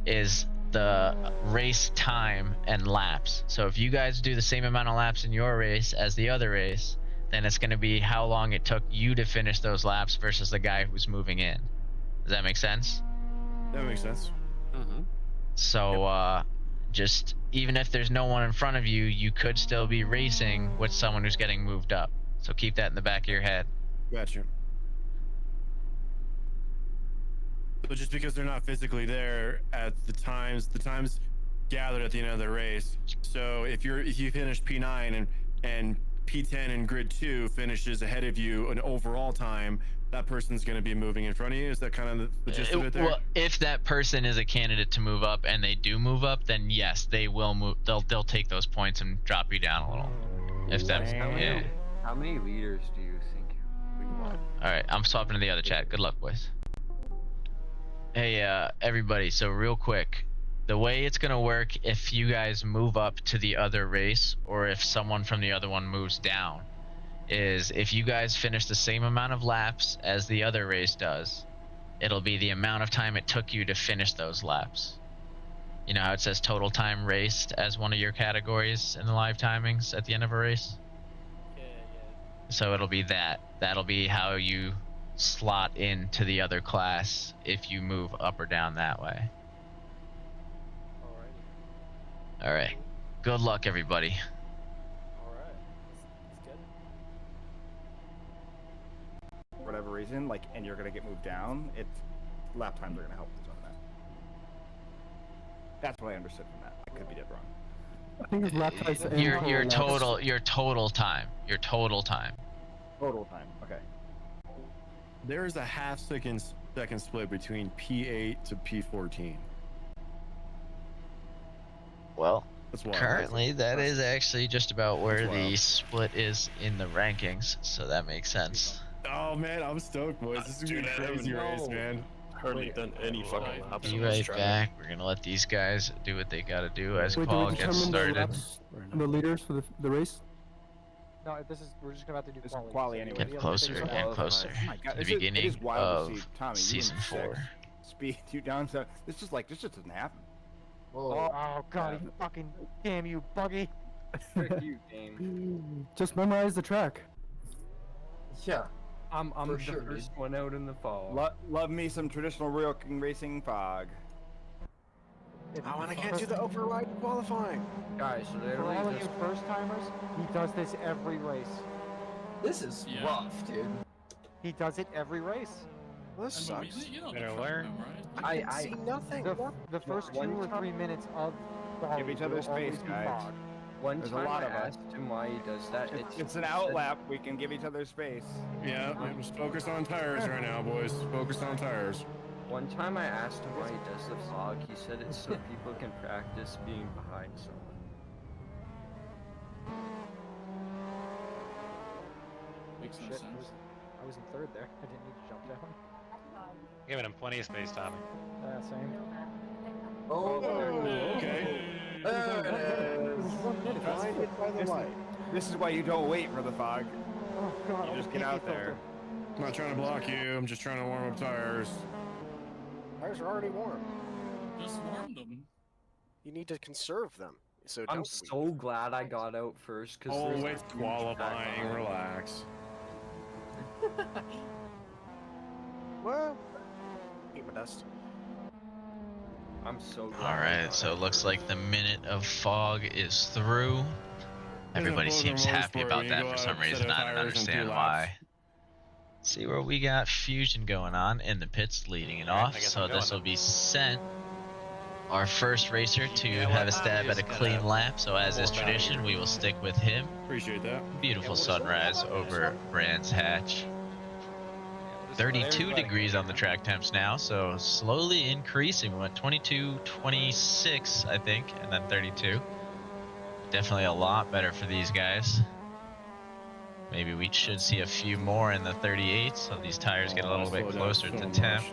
is the race time and laps. So if you guys do the same amount of laps in your race as the other race, then it's going to be how long it took you to finish those laps versus the guy who's moving in. Does that make sense? That makes sense. So just even if there's no one in front of you, you could still be racing with someone who's getting moved up. So keep that in the back of your head. Gotcha. So just because they're not physically there at the times gathered at the end of the race. So if you finish P9 and P10 in grid 2 finishes ahead of you an overall time, that person's going to be moving in front of you. Is that kind of the gist of it there? Well, if that person is a candidate to move up and they do move up, then yes, they will move. They'll take those points and drop you down a little. If that's How many leaders do you think we want? All right, I'm swapping to the other chat. Good luck, boys. Hey, everybody, so real quick, the way it's going to work if you guys move up to the other race or if someone from the other one moves down is if you guys finish the same amount of laps as the other race does, it'll be the amount of time it took you to finish those laps. You know how it says total time raced as one of your categories in the live timings at the end of a race? Yeah. So it'll be that. That'll be how you slot into the other class if you move up or down that way. All right. Good luck, everybody. All right. Let's get it. For whatever reason, like, and you're gonna get moved down, it's lap times are gonna help on that. That's what I understood from that. I could be dead wrong. I think it's lap times. Your total time. Total time. Okay. There's a half second split between P8 to P14. Well, currently that is actually just about where the split is in the rankings, so that makes sense. Oh man, I'm stoked, boys. This is gonna be a crazy race, man. Hardly done any fucking laps. Be right back. We're gonna let these guys do what they gotta do as Paul gets started. The leaders for the race? No, we're just about to do quali anyway. Get closer and closer to the beginning of season 4. Speed you down, so this just doesn't happen. Oh god, you fucking damn you, Buggy. Frick you, game. Just memorize the track. Yeah. I'm the first one out in the fall. Love me some traditional real king racing fog. I want to get to the override qualifying. Guys, for all of you first timers, he does this every race. This is rough, dude. He does it every race. Well, this sucks. I see nothing. The first 2 or 3 minutes of the Give each other space, guys. There's a lot of us. And why he does that? It's an outlap. We can give each other space. Yeah, just focus on tires right now, boys. Focus on tires. One time I asked him why he does the fog, he said it's so people can practice being behind someone. Makes no sense. I was in third there. I didn't need to jump down. Giving him plenty of space, Tommy. Yeah, same. Oh, okay. There it is. Blinded by the light. This is why you don't wait for the fog. Oh god, You just get out there. I'm not trying to block you. I'm just trying to warm up tires. Tires are already warm. Just warm them. You need to conserve them. So I'm don't so glad I got out first. Cause Oh, there's it's qualifying. Relax. Well, eat my dust. I'm so glad. Alright, so it looks like the minute of fog is through. Everybody seems happy about that for some reason. I don't understand why. See where we got Fusion going on in the pits leading it off. So this will be sent our first racer to have a stab at a clean lap. So as is tradition, we will stick with him. Appreciate that. Beautiful sunrise over Brands Hatch. 32 degrees on the track temps now, so slowly increasing. We went 22, 26, I think, and then 32. Definitely a lot better for these guys. Maybe we should see a few more in the 38, so these tires get a little bit closer to temp.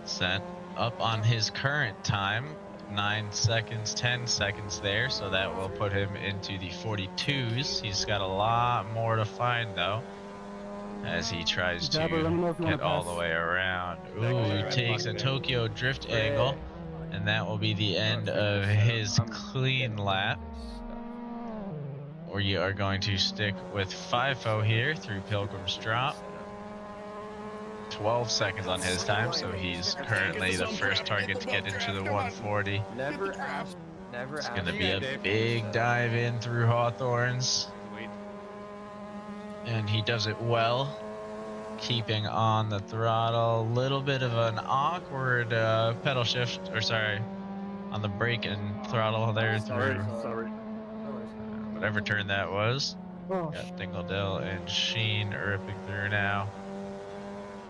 Sent up on his current time, 9 seconds, 10 seconds there, so that will put him into the 42s. He's got a lot more to find, though, as he tries to get all the way around. Ooh, he takes a Tokyo drift angle, and that will be the end of his clean lap. We are going to stick with FIFO here through Pilgrim's Drop. 12 seconds on his time, so he's currently the first target to get into the 140. It's going to be a big dive in through Hawthorns. And he does it well, keeping on the throttle. Little bit of an awkward pedal shift, or sorry, on the brake and throttle there through whatever turn that was. Got Dingle and Sheen ripping through now.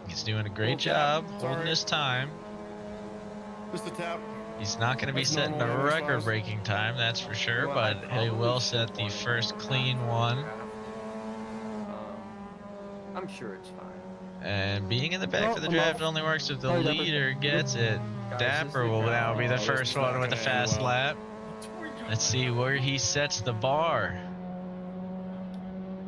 He's doing a great job holding his time. Just a tap. He's not going to be setting a record-breaking time, that's for sure, but he will set the first clean one. I'm sure it's fine. And being in the back of the draft only works if the leader gets it. Dapper will now be the first one with the fast lap. Let's see where he sets the bar.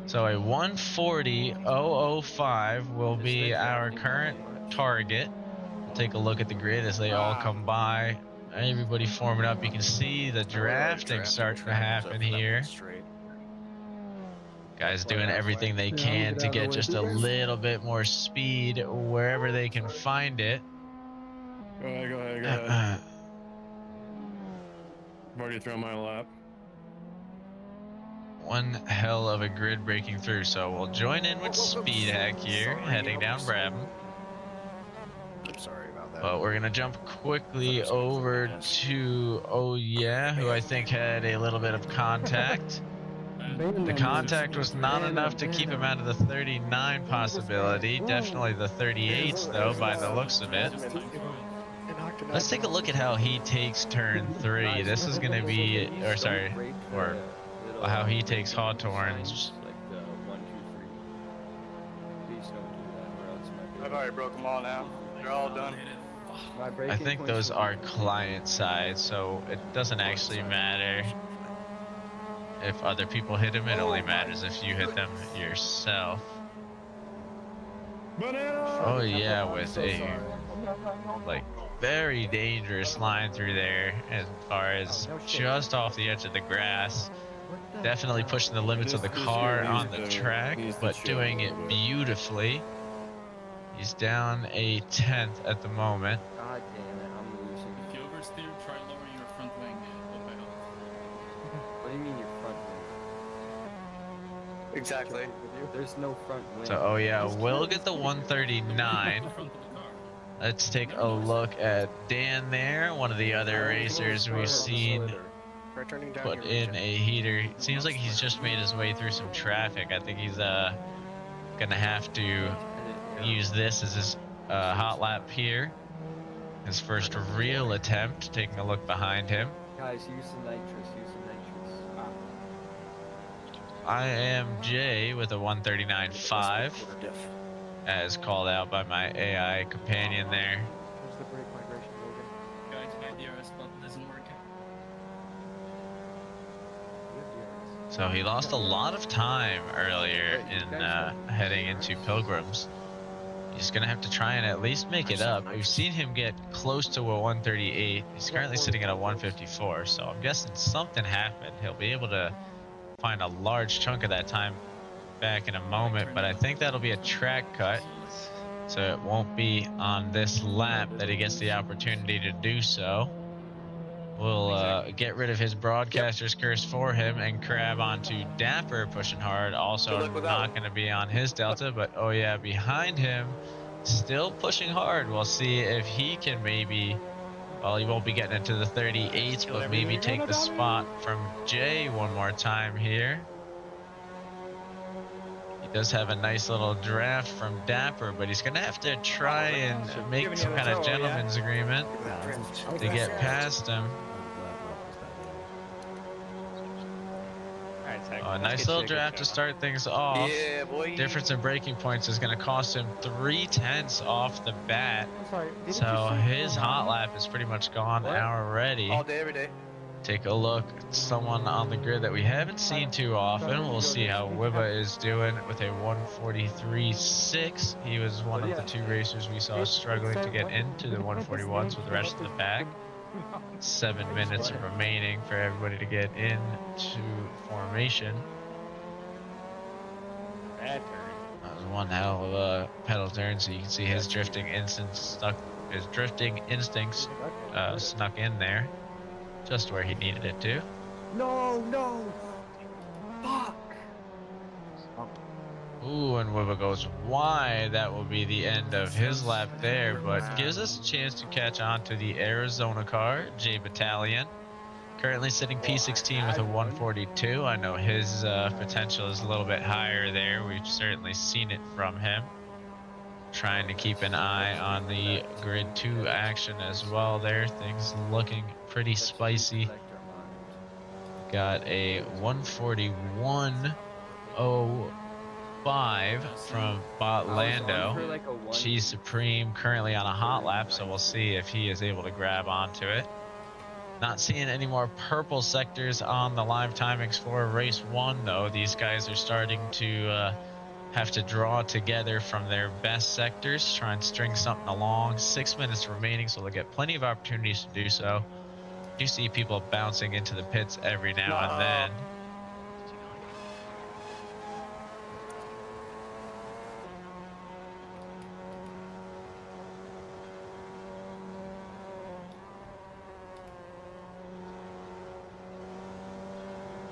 So a 140.005 will be our current target. We'll take a look at the grid as they all come by. Everybody forming up. You can see the drafting starting to happen here. Guys doing everything they can to get just a little bit more speed wherever they can find it. Go ahead. I've already thrown my lap. One hell of a grid breaking through, so we'll join in with Speed Hack here, heading down Brabham. I'm sorry about that. But we're gonna jump quickly over to who I think had a little bit of contact. The contact was not enough to keep him out of the 39 possibility. Definitely the 38s though, by the looks of it. Let's take a look at how he takes turn 3. This is gonna be, or how he takes Hawthorns. I've already broke them all now. They're all done. I think those are client side, so it doesn't actually matter if other people hit him. It only matters if you hit them yourself. Oh yeah, with a very dangerous line through there as far as just off the edge of the grass. Definitely pushing the limits of the car on the track, but doing it beautifully. He's down a 10th at the moment. God damn it, I'm losing. If you oversteer, try lowering your front wing. What do you mean your front wing? Exactly. There's no front wing. So, we'll get the 139. Let's take a look at Dan there, one of the other racers we've seen put in a heater. It seems like he's just made his way through some traffic. I think he's gonna have to use this as his hot lap here. His first real attempt, taking a look behind him. Guys, use the nitrous, I am Jay with a 139.5. as called out by my AI companion there. There's the brake migration, Logan. Guys, my DRS button isn't working. So he lost a lot of time earlier in heading into Pilgrims. He's going to have to try and at least make it up. We've seen him get close to a 138. He's currently sitting at a 154, so I'm guessing something happened. He'll be able to find a large chunk of that time back in a moment, but I think that'll be a track cut, so it won't be on this lap that he gets the opportunity to do so. We'll get rid of his broadcaster's curse for him and grab onto Dapper pushing hard. Also not going to be on his Delta, but oh yeah, behind him, still pushing hard. We'll see if he can maybe, well, he won't be getting into the 38s, but maybe take the spot from Jay one more time here. He does have a nice little draft from Dapper, but he's going to have to try and make some kind of gentleman's agreement to get past him. A nice little draft to start things off. Yeah, boy. Difference in braking points is going to cost him 3/10 off the bat. So his hot lap is pretty much gone already. All day, every day. Take a look at someone on the grid that we haven't seen too often. We'll see how Wiba is doing with a 143.6. He was one of the two racers we saw struggling to get into the 141s with the rest of the pack. 7 minutes remaining for everybody to get into formation. Bad turn. That was one hell of a pedal turn, so you can see his drifting instincts snuck in there, just where he needed it to. No, fuck. Ooh, and Wiba goes wide. That will be the end of his lap there, but gives us a chance to catch on to the Arizona car, J Battalion. Currently sitting P16 with a 142. I know his potential is a little bit higher there. We've certainly seen it from him. Trying to keep an eye on the Grid 2 action as well there. Things looking pretty spicy. Got a 141.05 from Bot Lando. Cheese Supreme currently on a hot lap, so we'll see if he is able to grab onto it. Not seeing any more purple sectors on the live timings for race 1 though. These guys are starting to have to draw together from their best sectors, try and string something along. 6 minutes remaining, so they'll get plenty of opportunities to do so. You see people bouncing into the pits every now and then.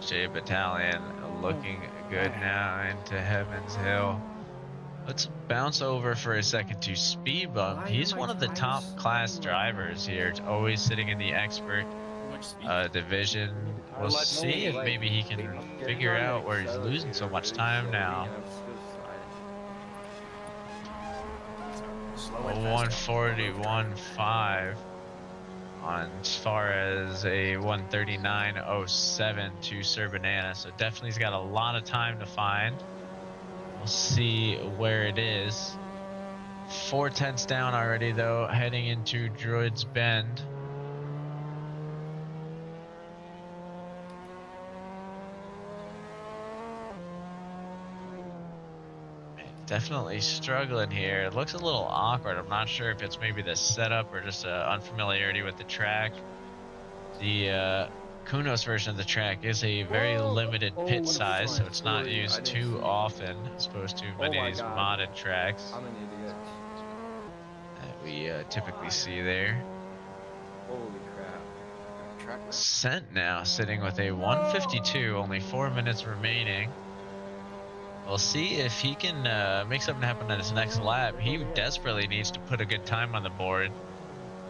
J Battalion looking good now into Heaven's Hill. Let's bounce over for a second to Speed Bump. He's one of the top class drivers here. It's always sitting in the expert division. We'll see if maybe he can figure out where he's losing so much time now. 141.5 on as far as a 139.07 to Sir Banana. So definitely he's got a lot of time to find. We'll see where it is. 4/10 down already though, heading into Droid's Bend. Definitely struggling here. It looks a little awkward. I'm not sure if it's maybe the setup or just unfamiliarity with the track. The Kunos version of the track is a very limited pit size, so it's not used too often as opposed to many of these modded tracks I'm an idiot. that we typically see there. Holy crap. Scent now sitting with a 152, only 4 minutes remaining. We'll see if he can make something happen at his next lap. He desperately needs to put a good time on the board.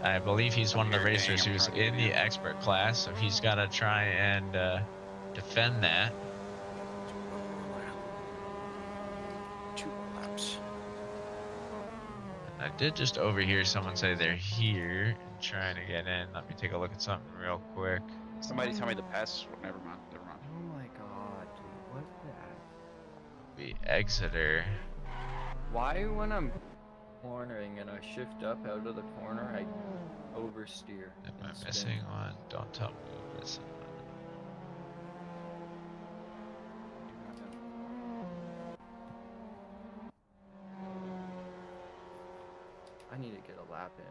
I believe he's one of the racers who's in the expert class, so he's got to try and defend that. 2 laps. I did just overhear someone say they're here and trying to get in. Let me take a look at something real quick. Somebody tell me the pass. Never mind. Oh my god, dude. What's that? Be Exeter. Why when I'm cornering and I shift up out of the corner, I oversteer? Am I missing one? Don't tell me I'm missing one. I need to get a lap in.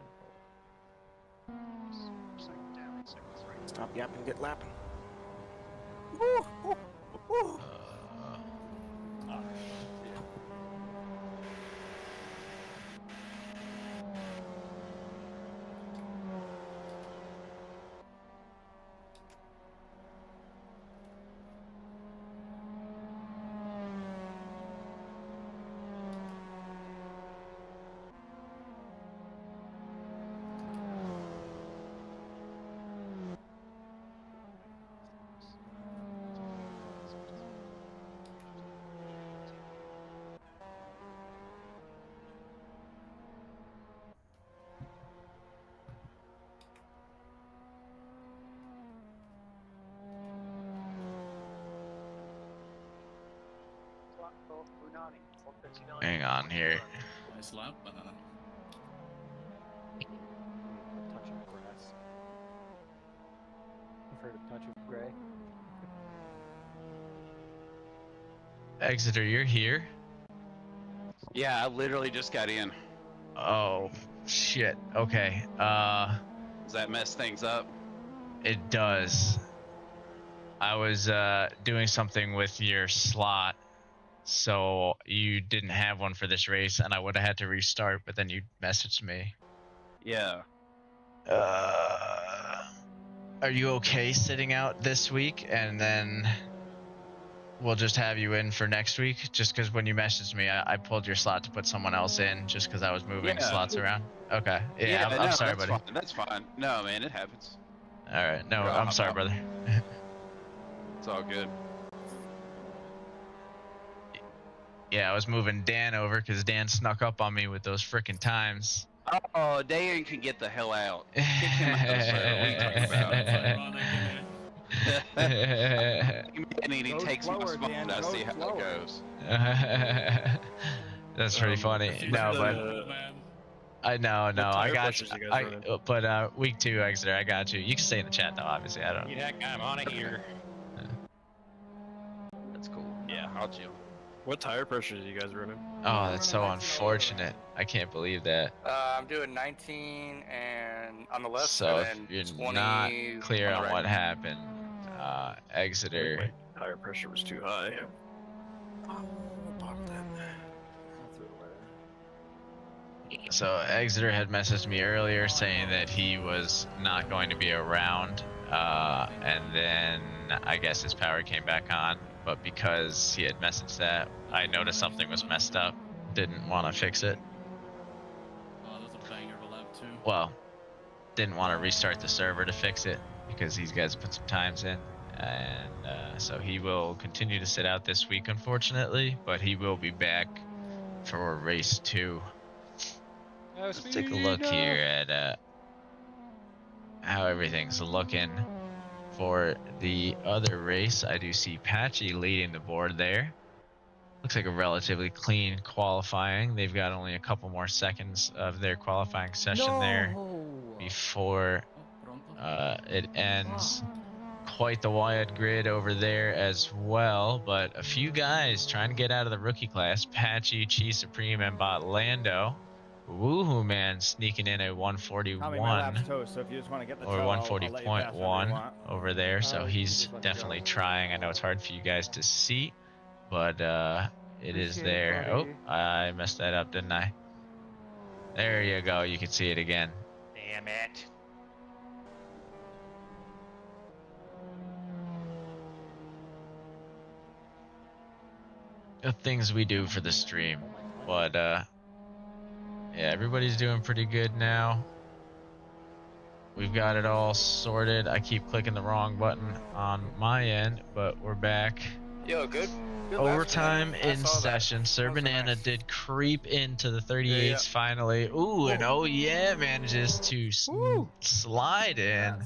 Stop yapping, get lapping. Hang on here. Nice lap, banana. Touch of grass. I've heard of touch of gray. Exeter, you're here? Yeah, I literally just got in. Oh, shit. Okay. Does that mess things up? It does. I was doing something with your slot, so you didn't have one for this race, and I would have had to restart, but then you messaged me. Yeah. Are you okay sitting out this week, and then we'll just have you in for next week? Just because when you messaged me, I pulled your slot to put someone else in, just because I was moving slots around. Okay. Yeah, I'm sorry, buddy. That's fine. No, man, it happens. All right. No, I'm sorry, brother. It's all good. Yeah, I was moving Dan over because Dan snuck up on me with those frickin' times. Oh, Dan can get the hell out. Kick him out of the server. What are you talking about? And he takes my spot and I see how it goes. That's pretty funny. No, but I know, I got you. But week 2, Exeter, I got you. You can stay in the chat though, obviously. I don't. Heck, I'm on it here. That's cool. Yeah, I'll chill. What tire pressures are you guys running? Oh, that's so unfortunate. I can't believe that. I'm doing 19 and on the left, so and if then you're 20 not clear on right. what happened, Exeter. My tire pressure was too high. So Exeter had messaged me earlier saying that he was not going to be around, and then I guess his power came back on, but because he had messaged that, I noticed something was messed up, didn't want to fix it. Oh, that's a banger of a lap too. Well, didn't want to restart the server to fix it because these guys put some times in, and so he will continue to sit out this week, unfortunately, but he will be back for race 2. Let's take a look here at how everything's looking for the other race. I do see Patchy leading the board there. Looks like a relatively clean qualifying. They've got only a couple more seconds of their qualifying session there before it ends. Quite the wide grid over there as well, but a few guys trying to get out of the rookie class. Patchy, Chi Supreme, and Bot Lando. Woohoo Man sneaking in a 141 toast, so if you just want to get the or toe, 140.1 over there, so he's definitely trying. I know it's hard for you guys to see, but it is there. Oh, I messed that up, didn't I? There you go. You can see it again. Damn it. The things we do for the stream, but yeah, everybody's doing pretty good now. We've got it all sorted. I keep clicking the wrong button on my end, but we're back. Yo, good. Overtime in session. Sir Banana did creep into the 38s finally. Ooh, and oh yeah, manages to slide in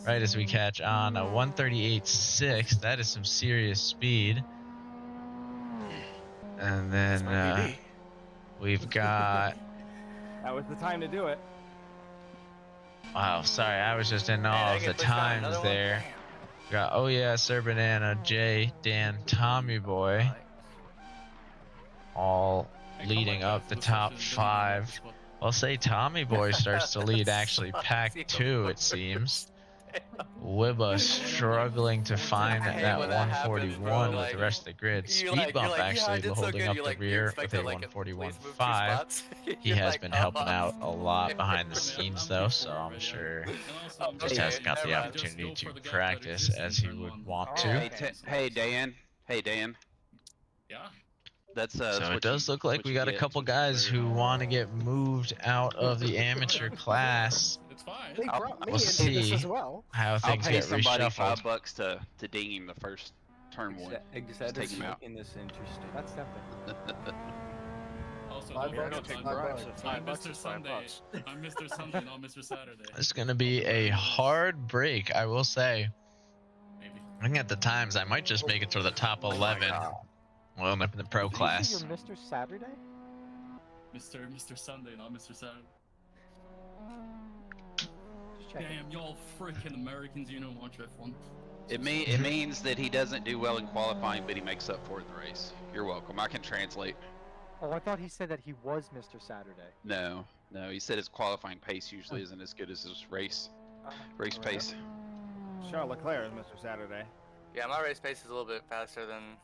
right as we catch on a 138.6. That is some serious speed. And then We've got. That was the time to do it. Wow, sorry, I was just in awe of the times there. We got oh yeah, Sir Banana, Jay, Dan, Tommy Boy, all leading up the top 5. I'll say Tommy Boy starts to lead actually pack 2, it seems. Wibba struggling to find that 141 with the rest of the grid. Speed Bump actually holding up the rear with a 141.5. He has been helping out a lot behind the scenes though, so I'm sure just hasn't got the opportunity to practice as he would want to. Hey Dan. Hey Dan. Yeah. So it does look like we got a couple guys who want to get moved out of the amateur class. It's fine. We'll see how things get reshuffled. $5 to ding him the first turn one. Just take him out. In this interesting. That's something. Also, $5. I'm Mr. Sunday. I'm Mr. Sunday, not Mr. Saturday. It's gonna be a hard break, I will say. Maybe. Looking at the times, I might just make it to the top 11. Well, in the pro class. You're Mr. Saturday? Mr. Sunday, not Mr. Saturday. Damn, y'all freaking Americans, you know watch F1. It means that he doesn't do well in qualifying, but he makes up for it in the race. You're welcome. I can translate. Oh, I thought he said that he was Mr. Saturday. No, he said his qualifying pace usually isn't as good as his race pace. Charles Leclerc is Mr. Saturday. Yeah, my race pace is a little bit faster than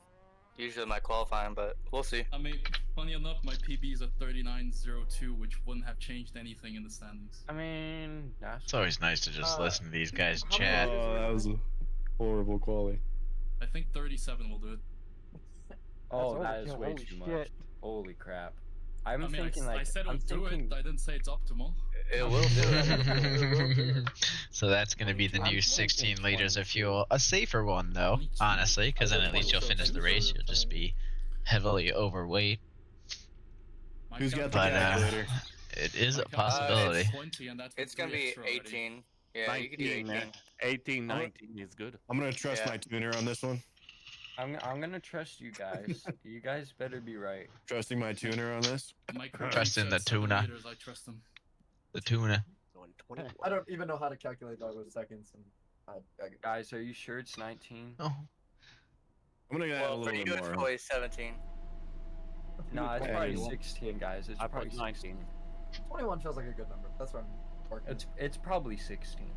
usually my qualifying, but we'll see. I mean, funny enough, my PB is a 39.02, which wouldn't have changed anything in the standings. I mean, it's always nice to just listen to these guys chat. Oh, that was a horrible quality. I think 37 will do it. Oh, that is way too much. Holy crap. I'm thinking I said it'll do it, I didn't say it's optimal. It will do it. So that's going to be the new 16 liters of fuel. A safer one, though, honestly, because then at least you'll finish the race. You'll just be heavily overweight. Who's got the calculator? It is a possibility. It's going to be 18. Yeah, you can do 18. 18, 19 is good. I'm going to trust my tuner on this one. I'm gonna trust you guys. You guys better be right. Trusting my tuner on this? Trusting the tuna. I trust them. The tuna. I don't even know how to calculate that with seconds. And guys, are you sure it's 19? Oh. I'm gonna add a little bit more. It's probably 17. No, it's probably 16, guys. It's probably 19. 21 feels like a good number. That's where I'm working. It's probably 16.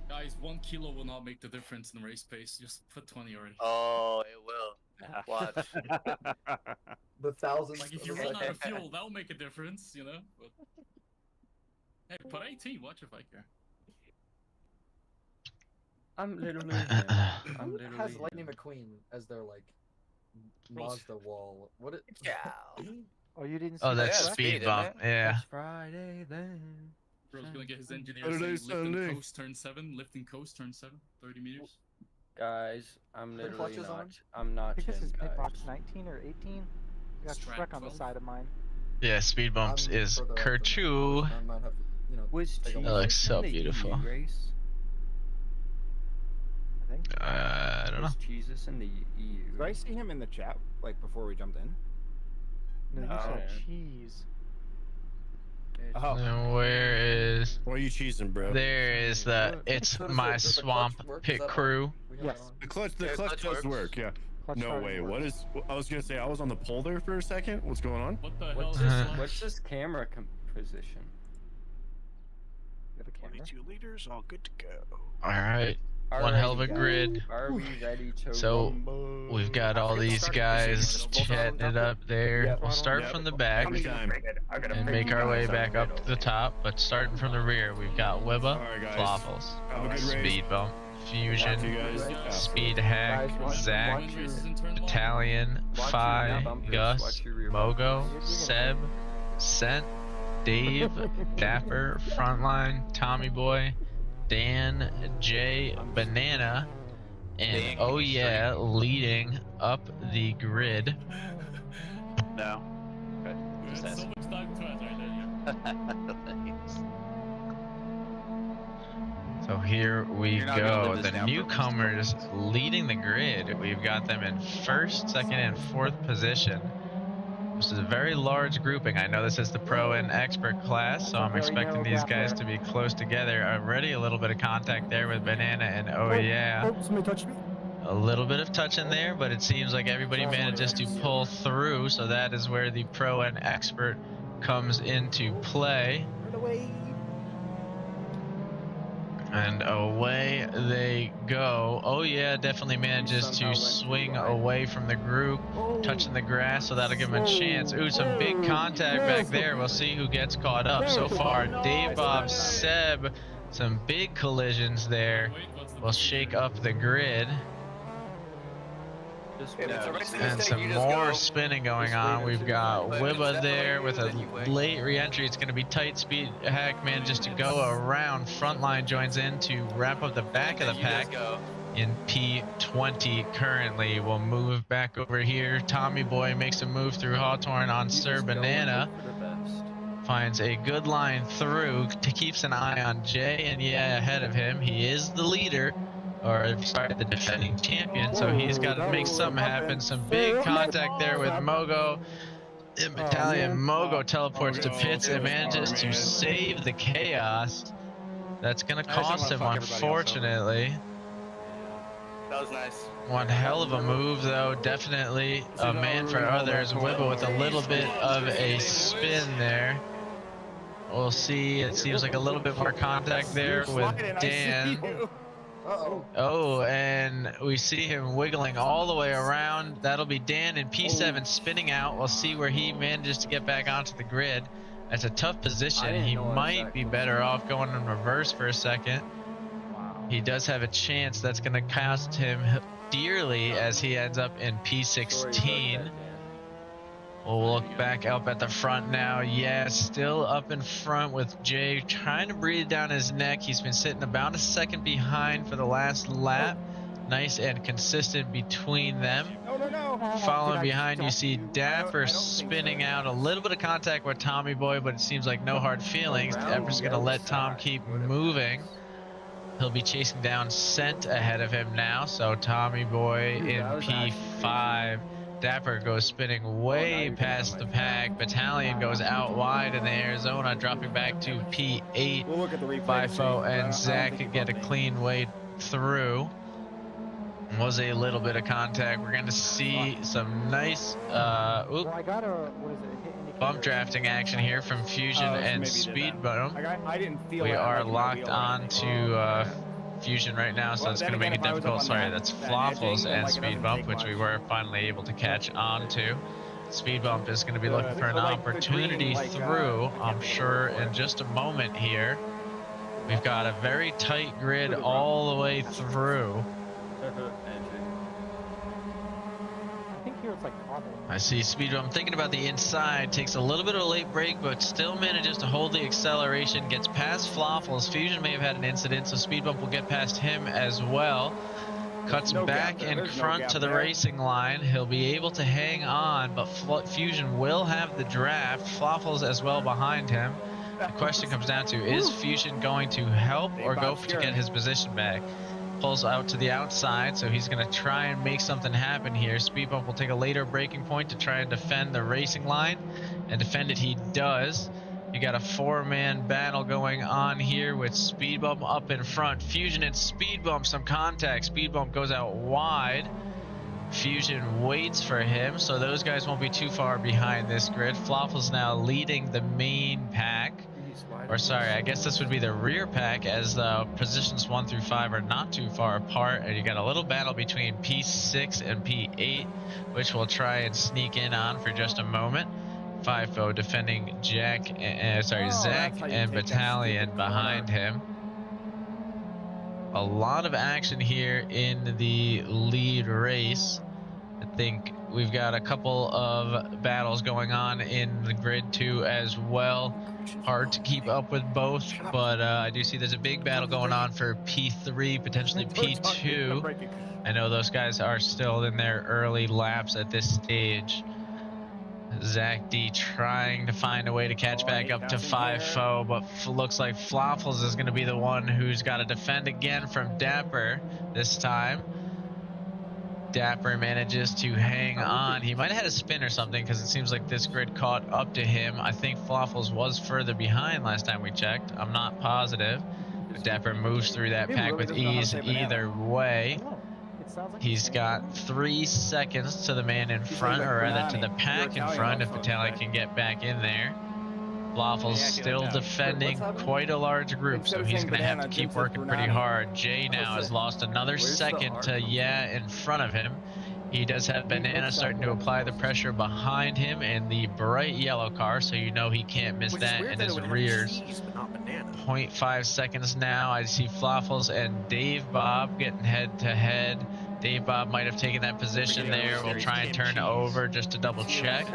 Guys, 1 kilo will not make the difference in the race pace. Just put 20 already. Oh, it will. Watch. The thousands. Like if you run out of fuel, that'll make a difference, you know. But hey, put 18. Watch if I care. I'm literally. Who has Lightning McQueen as their like Mazda wall? What it? Yeah. Oh, you didn't. Oh, that's Speed Bump. Yeah. It's Friday then. Bro's gonna get his engineer saying lift and coast turn 7, lift and coast turn 7, 30 meters. Guys, I'm literally not. I'm not. I think this is guys. box 19 or 18. You got Shrek on the side of mine. Yeah, Speed Bumps is Kertu. That looks so beautiful. I don't know. Jesus in the EU. Did I see him in the chat like before we jumped in? No, you said cheese. Oh. And where is? What are you cheesing, bro? There is the. It's my swamp pit crew. Yes. The clutch does work. Yeah. No way. What is? I was gonna say I was on the pole there for a second. What's going on? What the hell? What's this camera position? 22 liters, all good to go. All right. One hell of a grid. Are we ready to So we've got all these guys chatting it up there. We'll start from the back and make our way back up to the top. But starting from the rear, we've got Wibba, Flopples, Speed Bump, Fusion, Speed Hack, Zach, Battalion, Phi, Gus, Mogo, Seb, Sent, Dave, Dapper, Frontline, Tommy Boy, Dan, Jay, Banana, and oh yeah, leading up the grid. No. Okay. Just So much dog to us right there, So here we go. The newcomers leading the grid. We've got them in first, second, and fourth position. This is a very large grouping. I know this is the pro and expert class, so I'm expecting these guys to be close together. Already a little bit of contact there with Banana and oh yeah. Oh, somebody touched me. A little bit of touch in there, but it seems like everybody manages to pull through, so that is where the pro and expert comes into play. And away they go. Oh yeah, definitely manages to swing away from the group, touching the grass, so that'll give him a chance. Ooh, some big contact back there. We'll see who gets caught up. So far, Dave, Bob, Seb, some big collisions there. Will shake up the grid. And some more spinning going on. We've got Wibba there with a late re-entry. It's going to be tight. Speed Hack manages to go around. Frontline joins in to wrap up the back of the pack in P20 currently. We'll move back over here. Tommy Boy makes a move through Hawthorne on Sir Banana. Finds a good line through. Keeps an eye on Jay, and yeah, ahead of him, he is the leader. Or sorry, the defending champion, so he's got to make something happen. Some big contact there with Mogo. In Battalion, Mogo teleports to pits and manages to save the chaos. That's going to cost him, unfortunately. That was nice. One hell of a move, though. Definitely a man for others. Wibba with a little bit of a spin there. We'll see. It seems like a little bit more contact there with Dan. Oh, and we see him wiggling all the way around. That'll be Dan in P7 spinning out. We'll see where he manages to get back onto the grid. That's a tough position. He might be better off going in reverse for a second. He does have a chance. That's going to cost him dearly as he ends up in P16. We'll look back up at the front now. Yeah, still up in front with Jay trying to breathe down his neck. He's been sitting about a second behind for the last lap. Nice and consistent between them. Following behind, you see Dapper spinning out. A little bit of contact with Tommy Boy, but it seems like no hard feelings. Dapper's going to let Tom keep moving. He'll be chasing down Scent ahead of him now. So Tommy Boy in P5. Dapper goes spinning way past the pack. Battalion goes out wide in the Arizona, dropping back to P8. We'll look at the replay. FIFO and Zach get a clean way through. Was a little bit of contact. We're going to see some nice bump drafting action here from Fusion and Speed Bump. I didn't feel we are locked on to Fusion right now, so it's going to make it difficult. Sorry, that's Floffles and Speed Bump, which we were finally able to catch on to. Speed Bump is going to be looking for an opportunity through, I'm sure, in just a moment here. We've got a very tight grid all the way through. I see Speed Bump thinking about the inside, takes a little bit of a late break, but still manages to hold the acceleration, gets past Floffles. Fusion may have had an incident, so Speed Bump will get past him as well. Cuts back in front to the racing line. He'll be able to hang on, but Fusion will have the draft. Floffles as well behind him. The question comes down to, is Fusion going to help or go to get his position back? Pulls out to the outside, so he's going to try and make something happen here. Speed Bump will take a later breaking point to try and defend the racing line, and defend it he does. You got a four-man battle going on here with Speed Bump up in front. Fusion and Speed Bump, some contact. Speed Bump goes out wide. Fusion waits for him, so those guys won't be too far behind this grid. Floffle's now leading the main pack. Or sorry, I guess this would be the rear pack, as positions 1 through 5 are not too far apart, and you got a little battle between P6 and P8, which we'll try and sneak in on for just a moment. FIFO defending Zach and Battalion behind him. A lot of action here in the lead race. I think we've got a couple of battles going on in the grid 2 as well. Hard to keep up with both, but I do see there's a big battle going on for P3, potentially P2. I know those guys are still in their early laps at this stage. Zach D trying to find a way to catch back up to FIFO, but looks like Floffles is going to be the one who's got to defend again from Dapper this time. Dapper manages to hang on. He might have had a spin or something because it seems like this grid caught up to him. I think Floffles was further behind last time we checked. I'm not positive. But Dapper moves through that pack with ease either way. He's got 3 seconds to the man in front, or rather to the pack in front, if Italian can get back in there. Floffle's still defending quite a large group, so he's going to have to keep working pretty hard. Jay now has lost another second to in front of him. He does have Banana starting to apply the pressure behind him in the bright yellow car, so you know he can't miss that in his rears. 0.5 seconds now. I see Floffles and Dave Bob getting head to head. Dave Bob might have taken that position there. We'll try and turn over just to double check.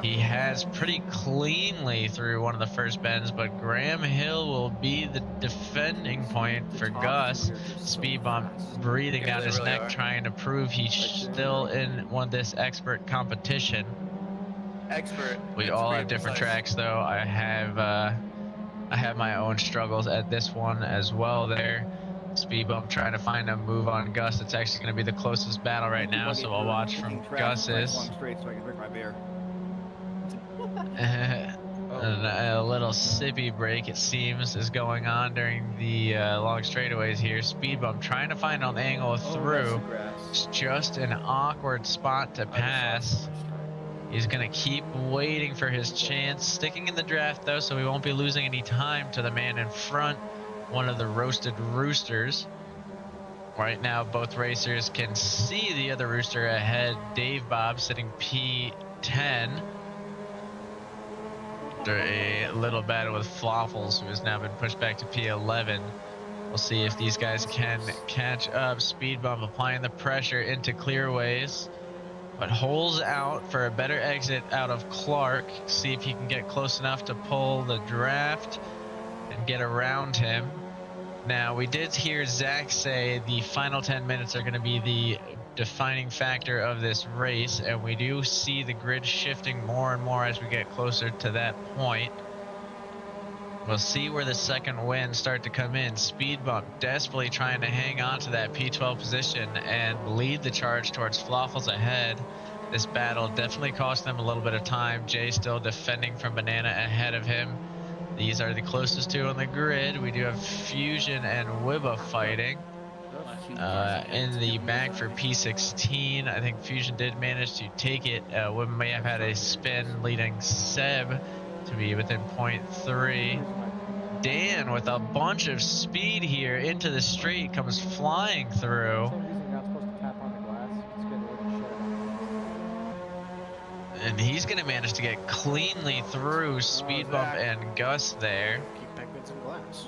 He has pretty cleanly through one of the first bends, but Graham Hill will be the defending point for Gus. Speed bump breathing down his neck, trying to prove he's still in this expert competition. We all have different tracks, though. I have my own struggles at this one as well there. Speed bump trying to find a move on Gus. It's actually going to be the closest battle right now, so I'll watch from Gus's. A little sippy break, it seems, is going on during the long straightaways here. Speed bump trying to find an angle through. It's just an awkward spot to pass. He's going to keep waiting for his chance. Sticking in the draft, though, so he won't be losing any time to the man in front, one of the roasted roosters. Right now, both racers can see the other rooster ahead, Dave Bob, sitting P10. After a little battle with Floffles, who has now been pushed back to P11. We'll see if these guys can catch up. Speed bump applying the pressure into clearways, but holes out for a better exit out of Clark. See if he can get close enough to pull the draft and get around him. Now, we did hear Zach say the final 10 minutes are going to be the defining factor of this race, and we do see the grid shifting more and more as we get closer to that point. We'll see where the second winds start to come in. Speed bump desperately trying to hang on to that P12 position and lead the charge towards Floffles ahead. This battle definitely cost them a little bit of time. Jay still defending from Banana ahead of him. These are the closest two on the grid. We do have Fusion and Wibba fighting. In the back for P16, I think Fusion did manage to take it. Wibba may have had a spin leading Seb to be within 0.3. Dan with a bunch of speed here into the straight comes flying through. And he's going to manage to get cleanly through Speed Bump and Gus there. Keep penguins in glass.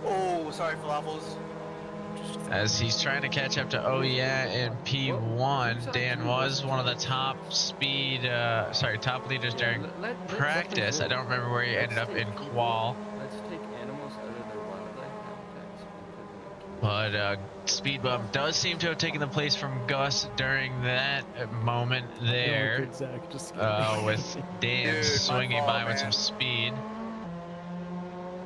Oh, sorry, Floffles. As he's trying to catch up to in P1. Dan was one of the top top leaders during practice. I don't remember where he ended up in qual. Let's take animals out of their wildlife habitats. But Speed Bump does seem to have taken the place from Gus during that moment there, with Dan swinging by with some speed.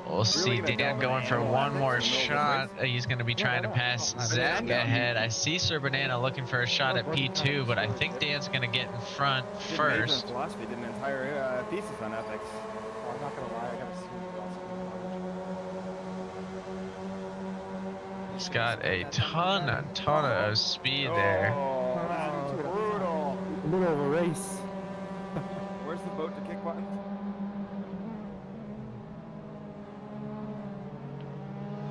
We'll see Dan going for one more shot. He's going to be trying to pass Zach ahead. I see Sir Banana looking for a shot at P2, but I think Dan's going to get in front first. Philosophy did an entire thesis on ethics. I'm not gonna lie, I gotta see He's got a ton of speed there. Brutal. A little of a race. Where's the vote to kick button?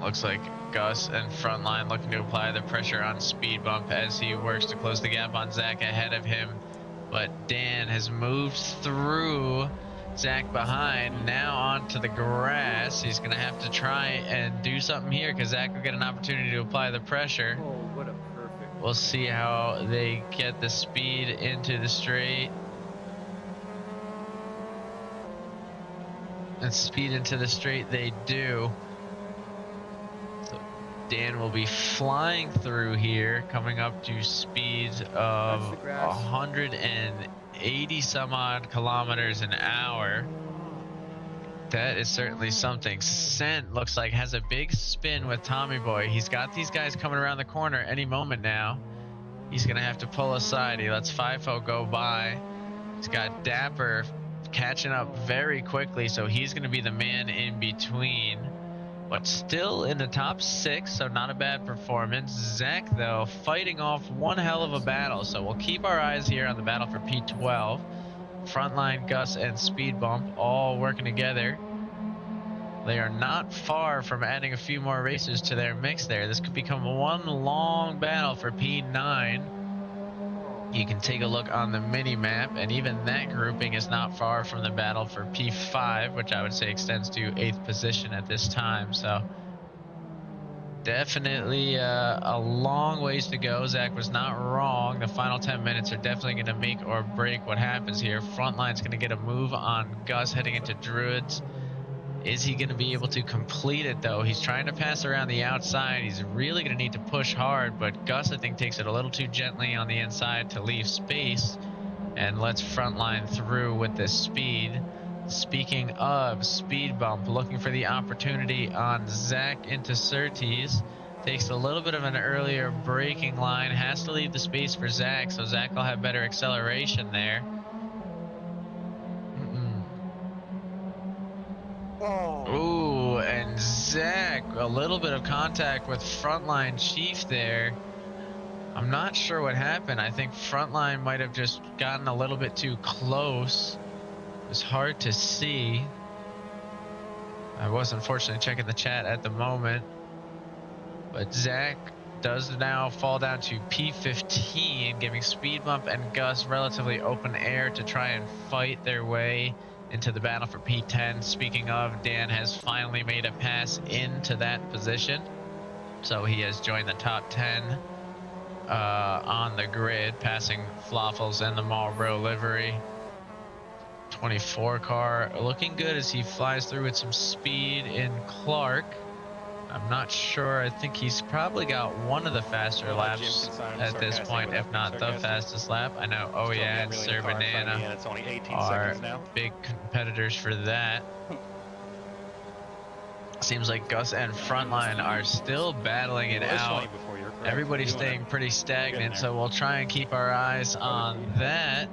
Looks like Gus and Frontline looking to apply the pressure on Speed Bump as he works to close the gap on Zach ahead of him. But Dan has moved through Zach behind, now onto the grass. He's going to have to try and do something here because Zach will get an opportunity to apply the pressure. Oh, what a perfect. We'll see how they get the speed into the straight. And speed into the straight they do. So Dan will be flying through here, coming up to speeds of 180 some odd kilometers an hour. That is certainly something. Scent looks like has a big spin with Tommy Boy. He's got these guys coming around the corner any moment now. He's going to have to pull aside. He lets FIFO go by. He's got Dapper catching up very quickly, so he's going to be the man in between. But still in the top 6, so not a bad performance. Zach, though, fighting off one hell of a battle, so we'll keep our eyes here on the battle for P12. Frontline, Gus, and Speed Bump all working together. They are not far from adding a few more racers to their mix there. This could become one long battle for P9. You can take a look on the mini-map, and even that grouping is not far from the battle for P5, which I would say extends to 8th position at this time. So definitely a long ways to go. Zach was not wrong. The final 10 minutes are definitely going to make or break what happens here. Frontline's going to get a move on Gus heading into Druids. Is he going to be able to complete it, though? He's trying to pass around the outside. He's really going to need to push hard, but Gus, I think, takes it a little too gently on the inside to leave space and lets Frontline through with this speed. Speaking of Speed Bump, looking for the opportunity on Zach into Surtees. Takes a little bit of an earlier braking line. Has to leave the space for Zach, so Zach will have better acceleration there. Ooh, and Zach, a little bit of contact with Frontline Chief there. I'm not sure what happened. I think Frontline might have just gotten a little bit too close. It was hard to see. I was unfortunately checking the chat at the moment. But Zach does now fall down to P15, giving Speed Bump and Gus relatively open air to try and fight their way into the battle for P10. Speaking of, Dan has finally made a pass into that position. So he has joined the top 10 on the grid, passing Floffles and the Marlboro livery. 24 car looking good as he flies through with some speed in Clark. I'm not sure. I think he's probably got one of the faster laps at this point, if not the fastest lap. I know yeah, and Sir Banana are big competitors for that. Seems like Gus and Frontline are still battling it out. Everybody's staying pretty stagnant, so we'll try and keep our eyes on that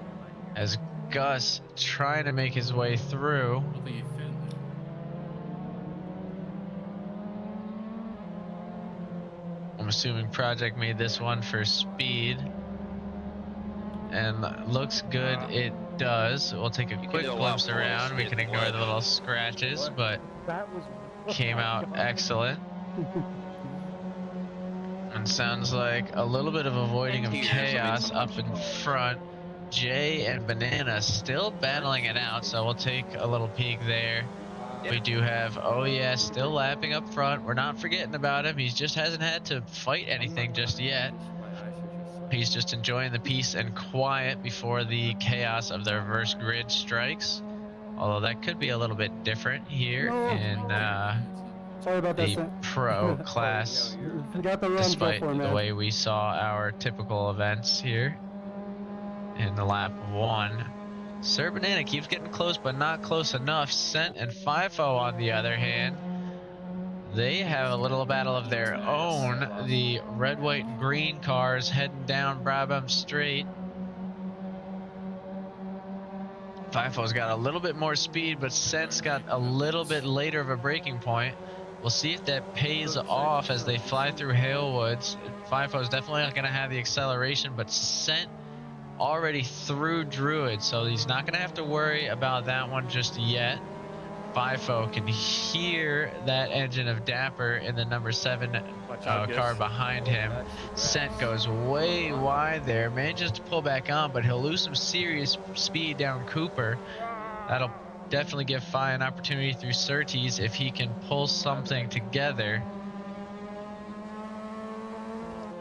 as Gus trying to make his way through. I'm assuming Project made this one for speed. And looks good, it does. We'll take a quick glimpse around. We can ignore the little scratches, but came out excellent. And sounds like a little bit of avoiding of chaos up in front. Jay and Banana still battling it out, so we'll take a little peek there. We do have, still lapping up front. We're not forgetting about him. He just hasn't had to fight anything just yet. He's just enjoying the peace and quiet before the chaos of the reverse grid strikes. Although that could be a little bit different here in Sorry about that, the pro class, despite the way we saw our typical events here in the lap 1. Sir Banana keeps getting close, but not close enough. Scent and FIFO, on the other hand, they have a little battle of their own. The red, white, and green cars heading down Brabham Straight. FIFO's got a little bit more speed, but Scent's got a little bit later of a braking point. We'll see if that pays off as they fly through Halewoods. FIFO's definitely not going to have the acceleration, but Scent already through Druid, so he's not going to have to worry about that one just yet. FIFO can hear that engine of Dapper in the number 7 car behind him. Scent goes way wide there, manages to pull back on, but he'll lose some serious speed down Cooper. That'll definitely give Fi an opportunity through Surtees if he can pull something together.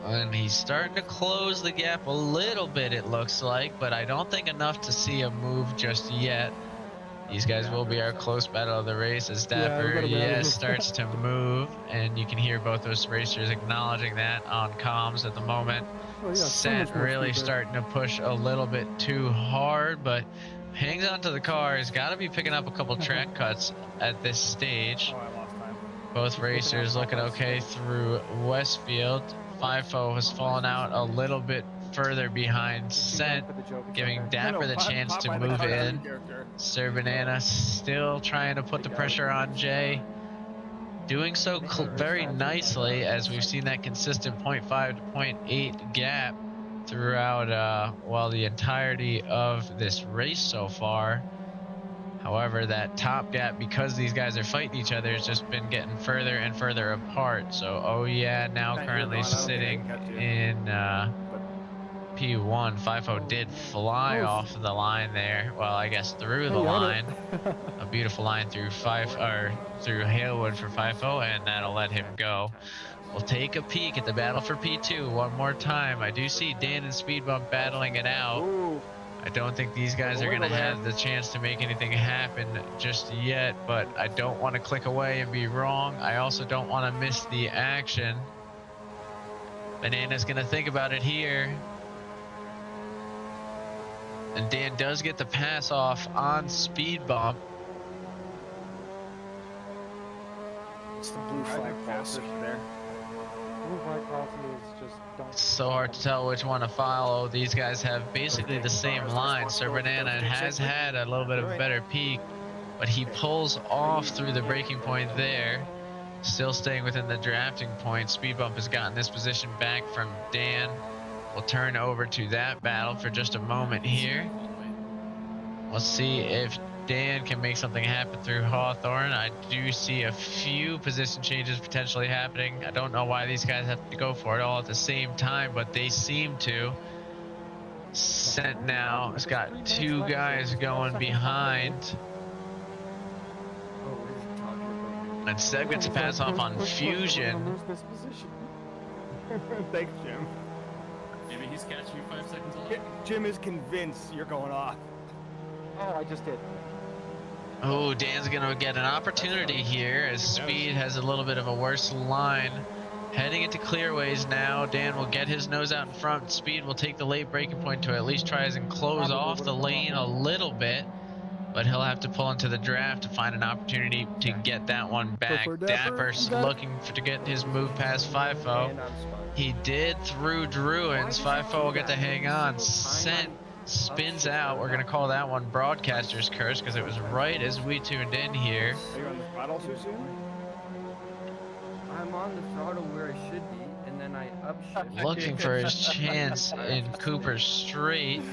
And he's starting to close the gap a little bit, it looks like, but I don't think enough to see a move just yet. These guys will be our close battle of the race as Dapper, starts to move, and you can hear both those racers acknowledging that on comms at the moment. Scent really starting to push a little bit too hard, but hangs onto the car. He's got to be picking up a couple track cuts at this stage. Both racers looking okay through Westfield. FIFO has fallen out a little bit further behind Scent, giving Dapper the chance to move in. Sir Banana still trying to put the pressure on Jay. Doing so very nicely, as we've seen that consistent 0.5 to 0.8 gap throughout the entirety of this race so far. However, that top gap, because these guys are fighting each other, has just been getting further and further apart. So, oh yeah, now currently sitting in P1. FIFO did fly off the line there. Well, I guess through the line. A beautiful line through through Halewood for FIFO, and that'll let him go. We'll take a peek at the battle for P2 one more time. I do see Dan and Speed Bump battling it out. I don't think these guys are going to have the chance to make anything happen just yet, but I don't want to click away and be wrong. I also don't want to miss the action. Banana's going to think about it here. And Dan does get the pass off on Speed Bump. It's the blue flag policy there. Blue flag policy is just don't. So hard to tell which one to follow. These guys have basically the same line. Sir Banana has had a little bit of a better peak, but he pulls off through the breaking point there. Still staying within the drafting point. Speed Bump has gotten this position back from Dan. We'll turn over to that battle for just a moment here. We'll see if Dan can make something happen through Hawthorne. I do see a few position changes potentially happening. I don't know why these guys have to go for it all at the same time, but they seem to. Scent now has got two guys going behind. And Seb gets a pass off on Fusion. Thanks, Jim. Maybe he's catching you 5 seconds off. Jim is convinced you're going off. Oh, I just did. Oh, Dan's going to get an opportunity here as Speed has a little bit of a worse line. Heading into clearways now. Dan will get his nose out in front. Speed will take the late breaking point to at least try and close off the lane a little bit. But he'll have to pull into the draft to find an opportunity to get that one back. Dapper's looking to get his move past FIFO. He did through Druins. FIFO will get to hang on. Scent spins out. We're going to call that one Broadcaster's Curse because it was right as we tuned in here. Are you on the throttle too soon? I'm on the throttle where I should be, and then I upshift. Looking for his chance in Cooper Straight.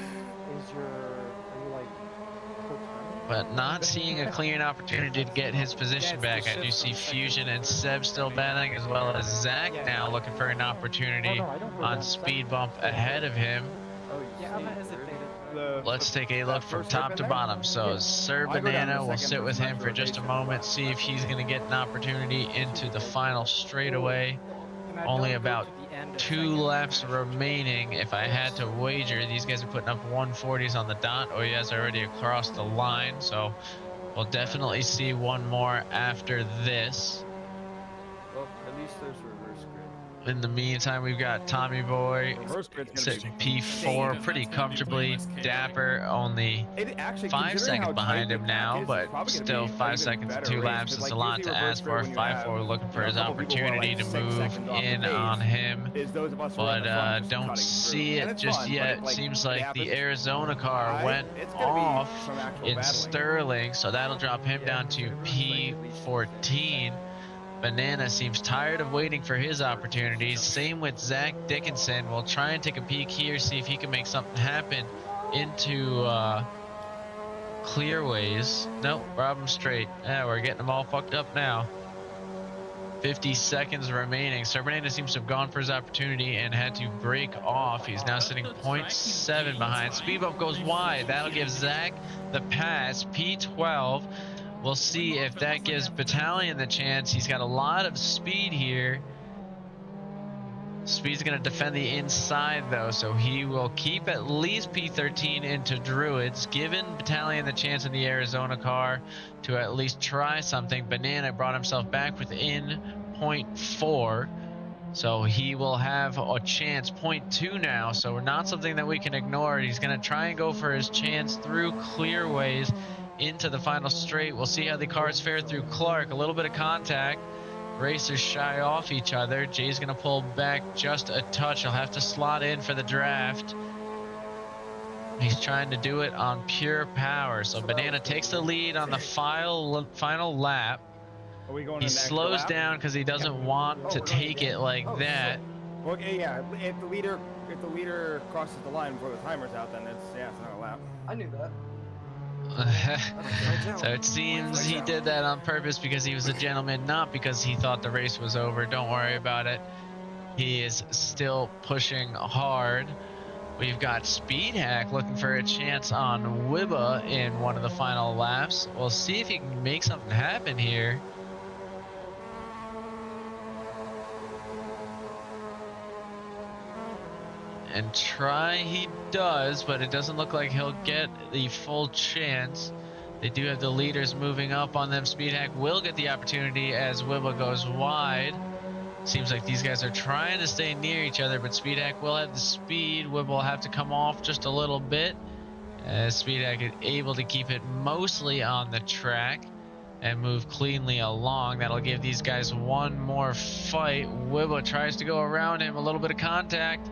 But not seeing a clean opportunity to get his position back. I do see Fusion and Seb still battling, as well as Zach now looking for an opportunity on Speed Bump ahead of him. Let's take a look from top to bottom. So Sir Banana will sit with him for just a moment, see if he's going to get an opportunity into the final straightaway. Only about 2 laps remaining. If I had to wager, these guys are putting up 140s on the dot. Oh yes, already across the line. So we'll definitely see one more after this. Well, at least there's reverse grid. In the meantime, we've got Tommy Boy sitting P4 pretty comfortably. Dapper only 5 seconds behind him now, but still 5 seconds and 2 laps is a lot to ask for. 5-4 looking for his opportunity to move in on him, but don't see it just yet. Seems like the Arizona car went off in Sterling, so that'll drop him down to P14. Banana seems tired of waiting for his opportunities. Same with Zach Dickinson. We'll try and take a peek here, see if he can make something happen into clearways. Nope, rob him straight. Yeah, we're getting them all fucked up now. 50 seconds remaining. Sir Banana seems to have gone for his opportunity and had to break off. He's now sitting 0.7 behind. Speed Bump goes wide. That'll give Zach the pass. P12. We'll see if that gives Battalion the chance. He's got a lot of speed here. Speed's going to defend the inside, though, so he will keep at least P13 into Druids, giving Battalion the chance in the Arizona car to at least try something. Banana brought himself back within 0.4, so he will have a chance. 0.2 now, so not something that we can ignore. He's going to try and go for his chance through clearways into the final straight. We'll see how the cars fare through Clark. A little bit of contact. racers shy off each other. Jay's going to pull back just a touch. He'll have to slot in for the draft. He's trying to do it on pure power. So Banana takes the lead on the final lap. Are we going He an extra slows lap? down because he doesn't want to take it like that. Well, yeah, if the leader crosses the line before the timer's out, then it's not a lap. I knew that. So it seems he did that on purpose because he was a gentleman, not because he thought the race was over. Don't worry about it. He is still pushing hard. We've got Speed Hack looking for a chance on Wibba in one of the final laps. We'll see if he can make something happen here. And try he does, but it doesn't look like he'll get the full chance. They do have the leaders moving up on them. Speed Hack will get the opportunity as Wibba goes wide. Seems like these guys are trying to stay near each other, but Speed Hack will have the speed. Wibba will have to come off just a little bit. As Speed Hack is able to keep it mostly on the track and move cleanly along. That'll give these guys one more fight. Wibba tries to go around him, a little bit of contact.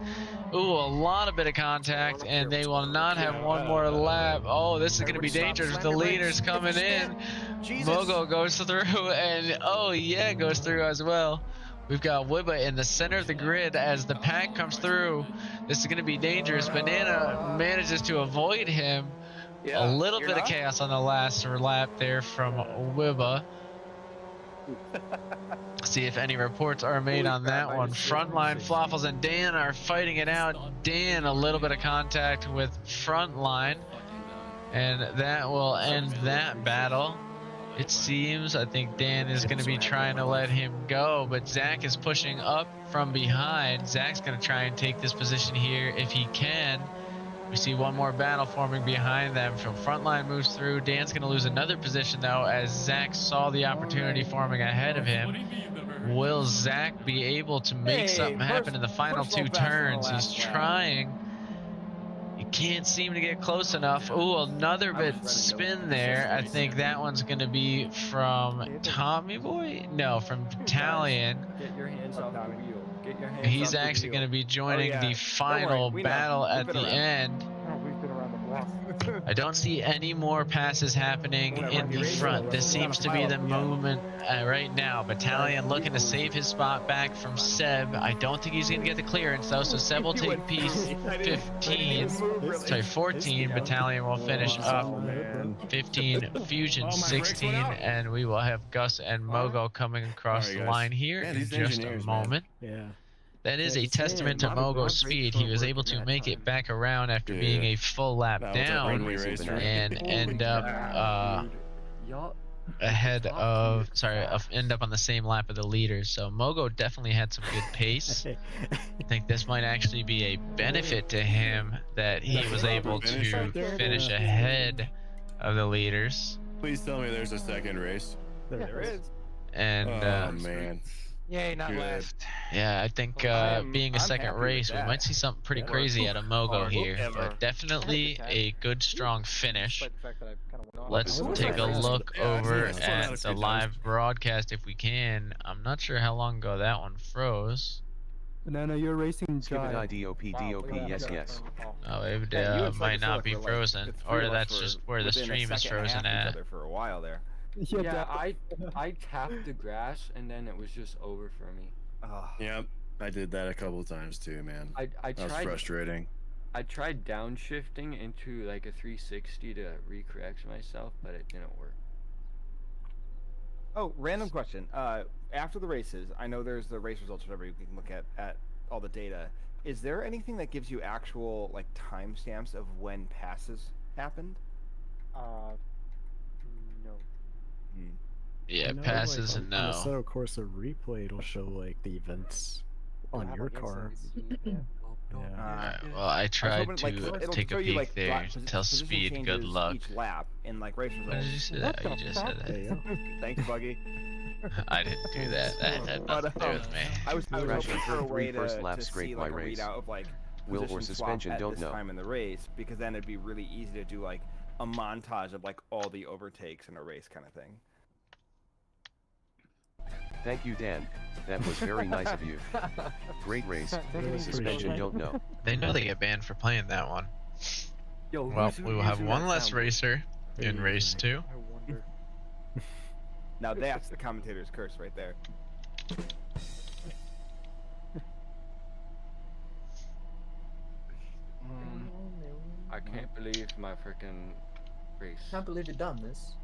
Ooh, a lot of bit of contact, and they will not have one more lap. Oh, this is going to be dangerous. The leader's coming in. Mogo goes through, and oh yeah, goes through as well. We've got Wibba in the center of the grid as the pack comes through. This is going to be dangerous. Banana manages to avoid him. A little bit of chaos on the last lap there from Wibba. See if any reports are made on that one. Frontline, Fluffles, and Dan are fighting it out. Dan, a little bit of contact with Frontline, and that will end that battle. It seems, I think Dan is going to be trying to let him go, but Zach is pushing up from behind. Zach's going to try and take this position here if he can. We see one more battle forming behind them. From Frontline moves through. Dan's going to lose another position, though, as Zach saw the opportunity forming ahead of him. Will Zach be able to make something happen in the final two turns? He's trying. He can't seem to get close enough. Ooh, another bit spin there. I think that one's going to be from Tommy Boy? No, from Battalion. Get your hands off the wheel. Get your hands He's off the actually wheel. going to be joining the final battle at the end. We've been around the block. I don't see any more passes happening in the front. This seems to be the movement right now. Battalion looking to save his spot back from Seb. I don't think he's going to get the clearance, though, so Seb will take piece 15. Sorry, 14. Battalion will finish up 15. Fusion 16. And we will have Gus and Mogo coming across the line here in just a moment. Yeah. That is a testament to Mogo's speed. He was able to make it back around after being a full lap down and end up ahead of, end up on the same lap of the leaders. So Mogo definitely had some good pace. I think this might actually be a benefit to him that he was able to finish ahead of the leaders. Please tell me there's a second race. There is. And oh man. Yay, not last. Yeah, I think being a second race, we might see something pretty crazy out of Mogo here, but definitely a good, strong finish. Let's take a look over at the live broadcast if we can. I'm not sure how long ago that one froze. Banana, you're racing Jai. DOP, yes, yes. Oh, it might not be frozen, or that's just where the stream is frozen at. For a while there. Yeah, I tapped the grass and then it was just over for me. Yep, I did that a couple of times too, man. That was frustrating. I tried downshifting into like a 360 to recorrect myself, but it didn't work. Oh, random question. After the races, I know there's the race results, whatever you can look at all the data. Is there anything that gives you actual like timestamps of when passes happened? No. Yeah, passes and no. On the Seto Corsa replay, it'll show like the events on your car. Well, I tried to take a peek there. Tell Speed good luck. Each lap in like race results. What did you say that? You just said that. Thank you, Buggy. I didn't do that. That had nothing to do with me. I was hoping for a way to see like a readout of like wheel or suspension. Don't this know. Time in the race, because then it'd be really easy to do like a montage of like all the overtakes in a race kind of thing. Thank you, Dan. That was very nice of you. Great race. Suspension don't know. They know they get banned for playing that one. Yo, Well, we will have one less racer in race 2. I wonder. Now that's the commentator's curse right there. I can't believe my freaking race. Can't believe you've done this.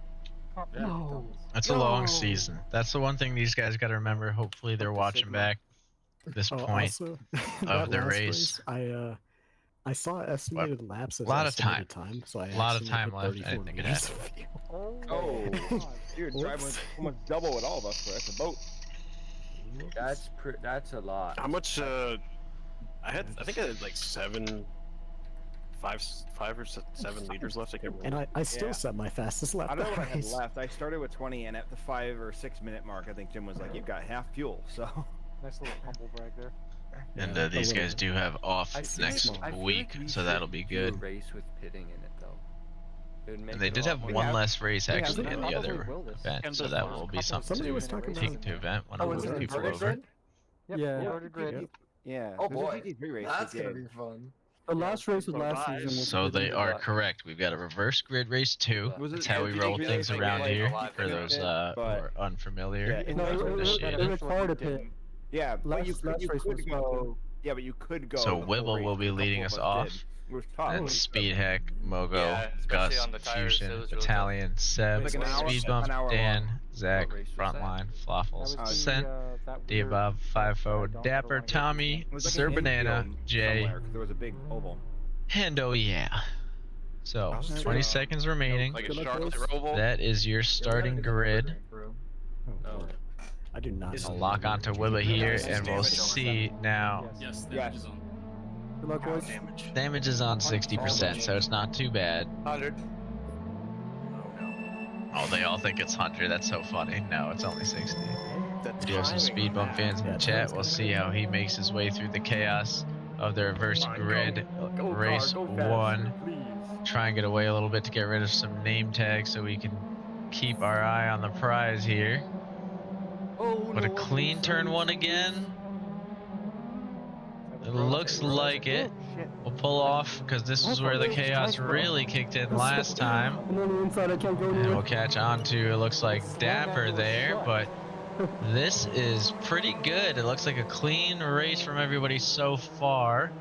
No. That's a long season. That's the one thing these guys got to remember. Hopefully they're watching back this point Also, of the last race. I saw estimated laps as a lot of estimated time. So I a lot of accidentally time put left. 34 I didn't think it meters. happened. Oh, you're driving almost double what all of us were. That's a boat. That's a lot. How much? I think I had like 5 or 7 liters left. I can't remember. And I still set my fastest lap. I don't know what I had race. left. I started with 20, and at the 5 or 6 minute mark, I think Jim was like, "You've got half fuel." So Nice little humble brag there. And these guys do have off next week, so that'll be good. Race with pitting in it though. And they did have one less race actually in the other event, so that will be something Somebody was talking to about take to event when Oh, we is it move people inverted over. grid? Yep, Yeah. ordered grid. yeah. Oh there's a boy, GT3 race that's we gonna did. be fun. The last race of last season was. So they are correct. We've got a reverse grid race 2. Was it That's how we roll GT3 things race around like here live for those who but- are unfamiliar Yeah, No, with the it shit. required a pit. Yeah, but you Last could race was go. Yeah, but you could go. So the whole Wibble race, will be a couple leading of us did. off. It was tough. And Speedheck, Mogo, Yeah, especially Gus, on the tires, Fusion, it was really Battalion, Seb, Like an hour- Speed an Bump, hour Dan, long. Zach, What race was that? Frontline, Flaffles, That was Scent, that weird Diabob, FIFO, track I don't Dapper, wanna go Tommy, It was like Sir an Banana, infield Jay, somewhere, 'cause there was a big oval. and oh yeah. So, 20 seconds remaining. Like a Charlotte Roval. That is your starting grid. Oh, I do not. I'll lock onto Wibba here, and we'll see now. Yes, Yes. damage is on. Good luck, boys. Damage is on 60%, so it's not too bad. 100. Oh, they all think it's 100. That's so funny. No, it's only 60. The We do have some timing speed on bump that. fans in the chat. We'll see how he makes his way through the chaos of the reverse grid race 1. Try and get away a little bit to get rid of some name tags so we can keep our eye on the prize here. But a clean turn 1 again. It looks like it. We'll pull off because this is where the chaos really kicked in last time. And on the inside, I can't go And anywhere. we'll catch on to, it looks like Dapper there, but this is pretty good. It looks like a clean race from everybody so far.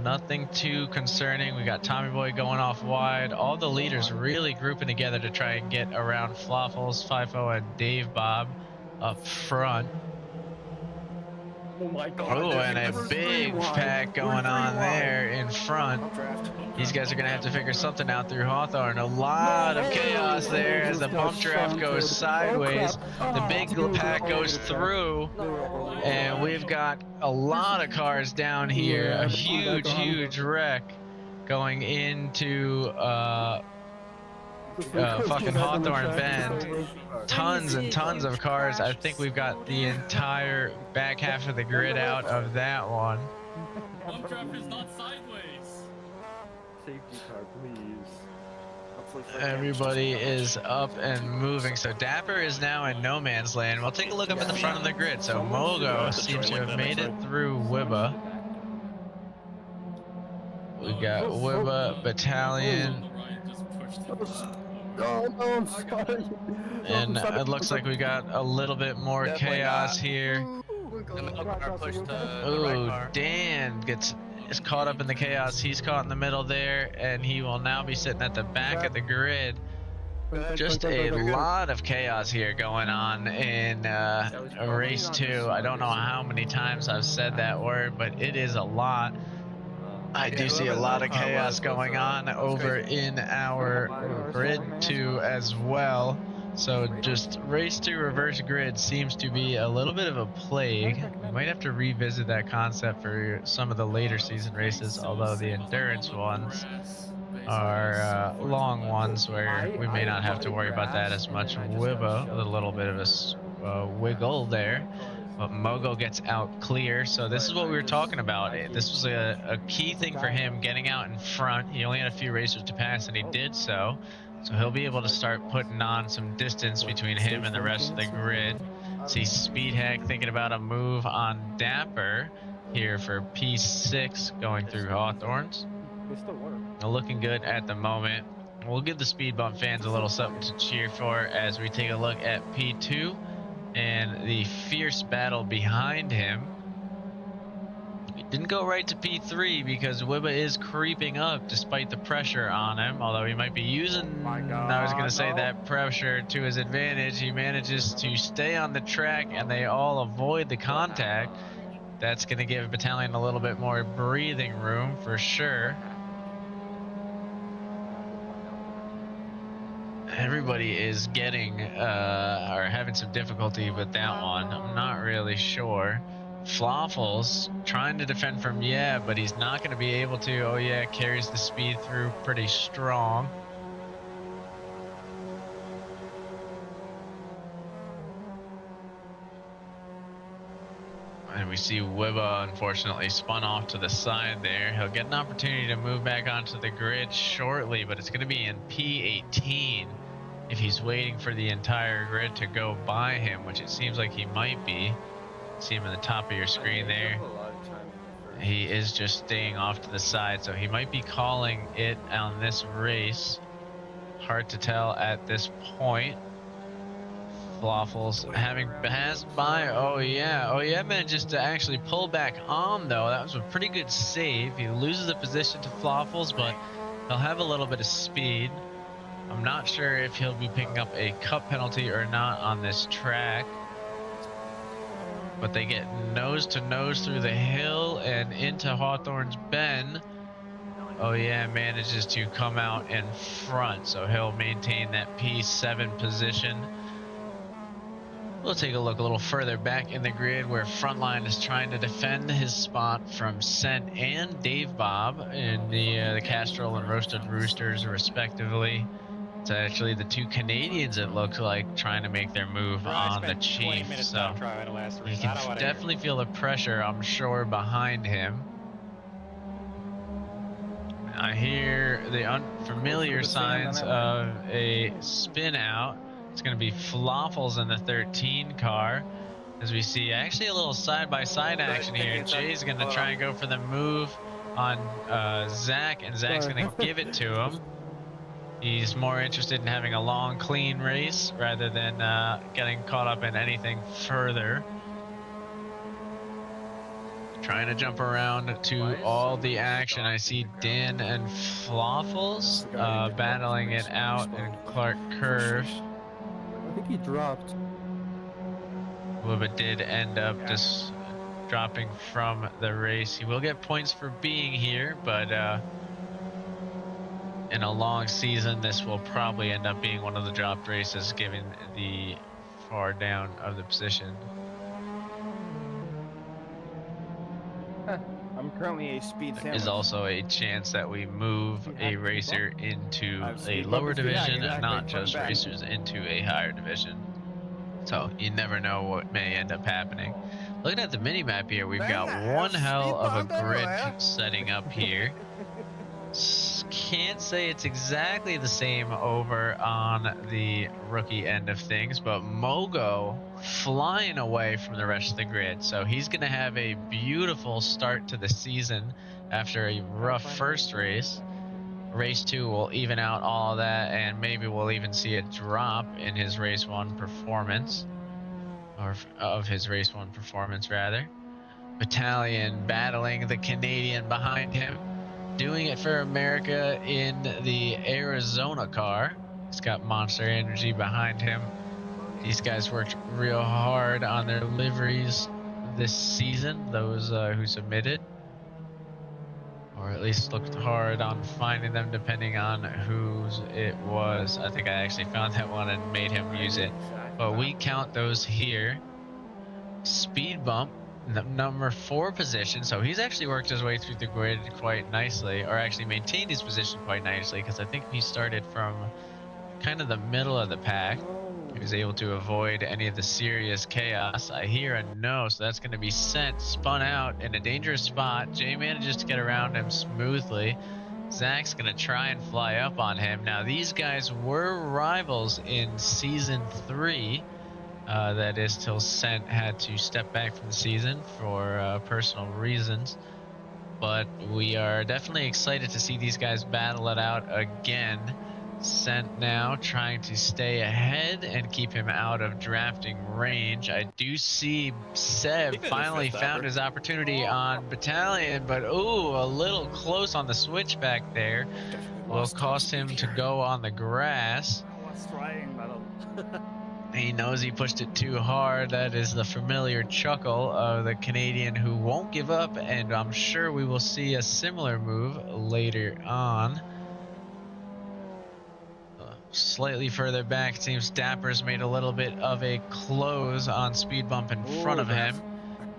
Nothing too concerning. We got Tommy Boy going off wide. All the leaders really grouping together to try and get around Flaffles, FIFO, and Dave Bob up front. Oh my god. Oh, and a big pack going on there in front. These guys are going to have to figure something out through Hawthorne. A lot of chaos there as the bump draft goes sideways. The big pack goes through. And we've got a lot of cars down here. A huge, huge wreck going into fucking Hawthorne Bend. Tons and tons of cars. I think we've got the entire back half of the grid out of that one. Bump draft is not sideways. Safety car, please. Everybody is up and moving. So Dapper is now in no man's land. We'll take a look up at the front of the grid. So Mogo seems to have made it through Wibba. We got Wibba, Battalion, Oh, no, I'm sorry. and it looks like we got a little bit more chaos here. The middle car pushed the Ooh, right car. Dan is caught up in the chaos. He's caught in the middle there, and he will now be sitting at the back of the grid. Just a lot of chaos here going on in race 2. I don't know how many times I've said that word, but it is a lot. I do see a lot of chaos going on over in our grid 2 as well. So just race 2 reverse grid seems to be a little bit of a plague. We might have to revisit that concept for some of the later season races, although the endurance ones are long ones where we may not have to worry about that as much. Wibba with a little bit of a wiggle there. But Mogo gets out clear, so this is what we were talking about. This was a key thing for him, getting out in front. He only had a few racers to pass, and he did so. So he'll be able to start putting on some distance between him and the rest of the grid. See Speed Hack thinking about a move on Dapper here for P6 going through Hawthorns. They still work. Looking good at the moment. We'll give the Speed Bump fans a little something to cheer for as we take a look at P2 and the fierce battle behind him. It didn't go right to P3 because Wibba is creeping up despite the pressure on him, although he might be using, I was going to say, that pressure to his advantage. He manages to stay on the track and they all avoid the contact. That's going to give Battalion a little bit more breathing room for sure. Everybody is getting or having some difficulty with that one. I'm not really sure. Flawfuls trying to defend from but he's not going to be able to. Oh carries the speed through pretty strong. And we see Wibba unfortunately spun off to the side there. He'll get an opportunity to move back onto the grid shortly, but it's going to be in P18 if he's waiting for the entire grid to go by him, which it seems like he might be. See him in the top of your screen there. He is just staying off to the side, so he might be calling it on this race. Hard to tell at this point. Flawfuls having passed by. Oh yeah, manages to actually pull back on though. That was a pretty good save. He loses the position to Flawfuls, but he'll have a little bit of speed. I'm not sure if he'll be picking up a cup penalty or not on this track. But they get nose to nose through the hill and into Hawthorne's Bend. Oh yeah, manages to come out in front, so he'll maintain that P7 position. We'll take a look a little further back in the grid where Frontline is trying to defend his spot from Scent and Dave Bob in the Castrol and Roasted Roosters respectively. It's actually the two Canadians, it looks like, trying to make their move on the Chief. So you can definitely feel the pressure, I'm sure, behind him. I hear the unfamiliar signs of a spin out. It's going to be Flawfuls in the 13 car. As we see actually a little side-by-side action here. Jay's going to try and go for the move on Zach, and Zach's going to give it to him. He's more interested in having a long, clean race rather than getting caught up in anything further. Trying to jump around to all the action. I see Dan and Flawfuls battling it out in Clark Curve. I think he dropped. Wibba did end up just dropping from the race. He will get points for being here, but in a long season, this will probably end up being one of the dropped races given the far down of the position. I'm currently a speed sandwich. There's also a chance that we move a racer into a lower division, not just racers into a higher division. So you never know what may end up happening. Looking at the mini map here, we've got one hell of a grid setting up here. Can't say it's exactly the same over on the rookie end of things, but Mogo flying away from the rest of the grid. So he's going to have a beautiful start to the season after a rough first race. Race 2 will even out all of that, and maybe we'll even see a drop in his race 1 performance, or of his race 1 performance rather. Battalion battling the Canadian behind him. Doing it for America in the Arizona car. He's got Monster Energy behind him. These guys worked real hard on their liveries this season, those who submitted. Or at least looked hard on finding them depending on whose it was. I think I actually found that one and made him use it. But we count those here. Speed Bump. Number 4 position, so he's actually worked his way through the grid quite nicely, or actually maintained his position quite nicely, because I think he started from kind of the middle of the pack. He was able to avoid any of the serious chaos. I hear a no, so that's going to be sent, spun out in a dangerous spot. Jay manages to get around him smoothly. Zach's going to try and fly up on him. Now, these guys were rivals in Season 3. That is till Sent had to step back from the season for personal reasons. But we are definitely excited to see these guys battle it out again. Sent now trying to stay ahead and keep him out of drafting range. I do see Seb finally found his opportunity on Battalion, but ooh, a little close on the switchback there. Will cost him to go on the grass. I was trying, but he knows he pushed it too hard. That is the familiar chuckle of the Canadian who won't give up, and I'm sure we will see a similar move later on. Slightly further back, it seems Dapper's made a little bit of a close on speed bump in front of him.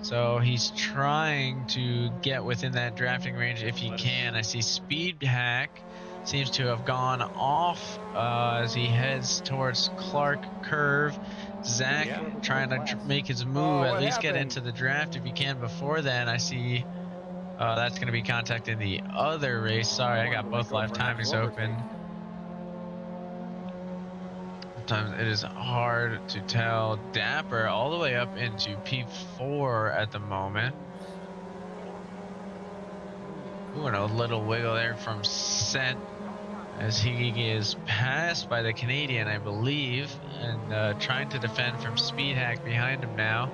So he's trying to get within that drafting range if he can. I see Speed Hack seems to have gone off as he heads towards Clark Curve. Zach trying to make his move, at least get into the draft if he can before then. I see that's going to be contact in the other race. Sorry, I got both live timings open. Sometimes it is hard to tell. Dapper all the way up into P4 at the moment. Ooh, and a little wiggle there from Sent as he is passed by the Canadian, I believe, and trying to defend from Speed Hack behind him now.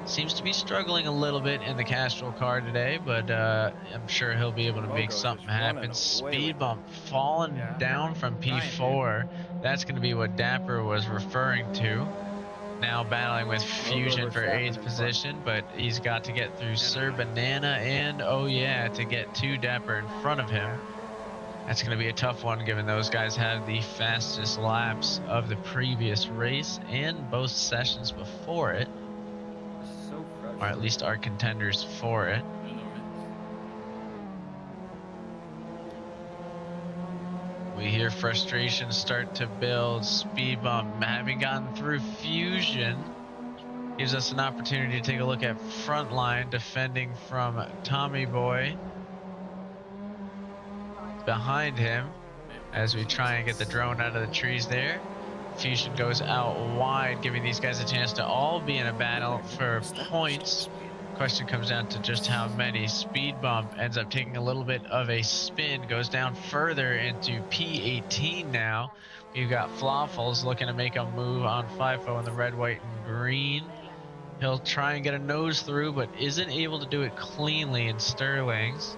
Seems to be struggling a little bit in the Castrol car today, but I'm sure he'll be able to make something happen. Speed bump falling down from P4. That's going to be what Dapper was referring to. Now battling with Fusion for 8th position, but he's got to get through Sir Banana and, oh yeah, to get to Dapper in front of him. That's going to be a tough one, given those guys have the fastest laps of the previous race and both sessions before it. Or at least are contenders for it. We hear frustration start to build. Speed bump having gotten through Fusion gives us an opportunity to take a look at Frontline defending from Tommy Boy behind him as we try and get the drone out of the trees there. Fusion goes out wide, giving these guys a chance to all be in a battle for points. Question comes down to just how many. Speed bump ends up taking a little bit of a spin, goes down further into P18 now. We've got Flawfuls looking to make a move on FIFO in the red, white, and green. He'll try and get a nose through, but isn't able to do it cleanly in Sterling's.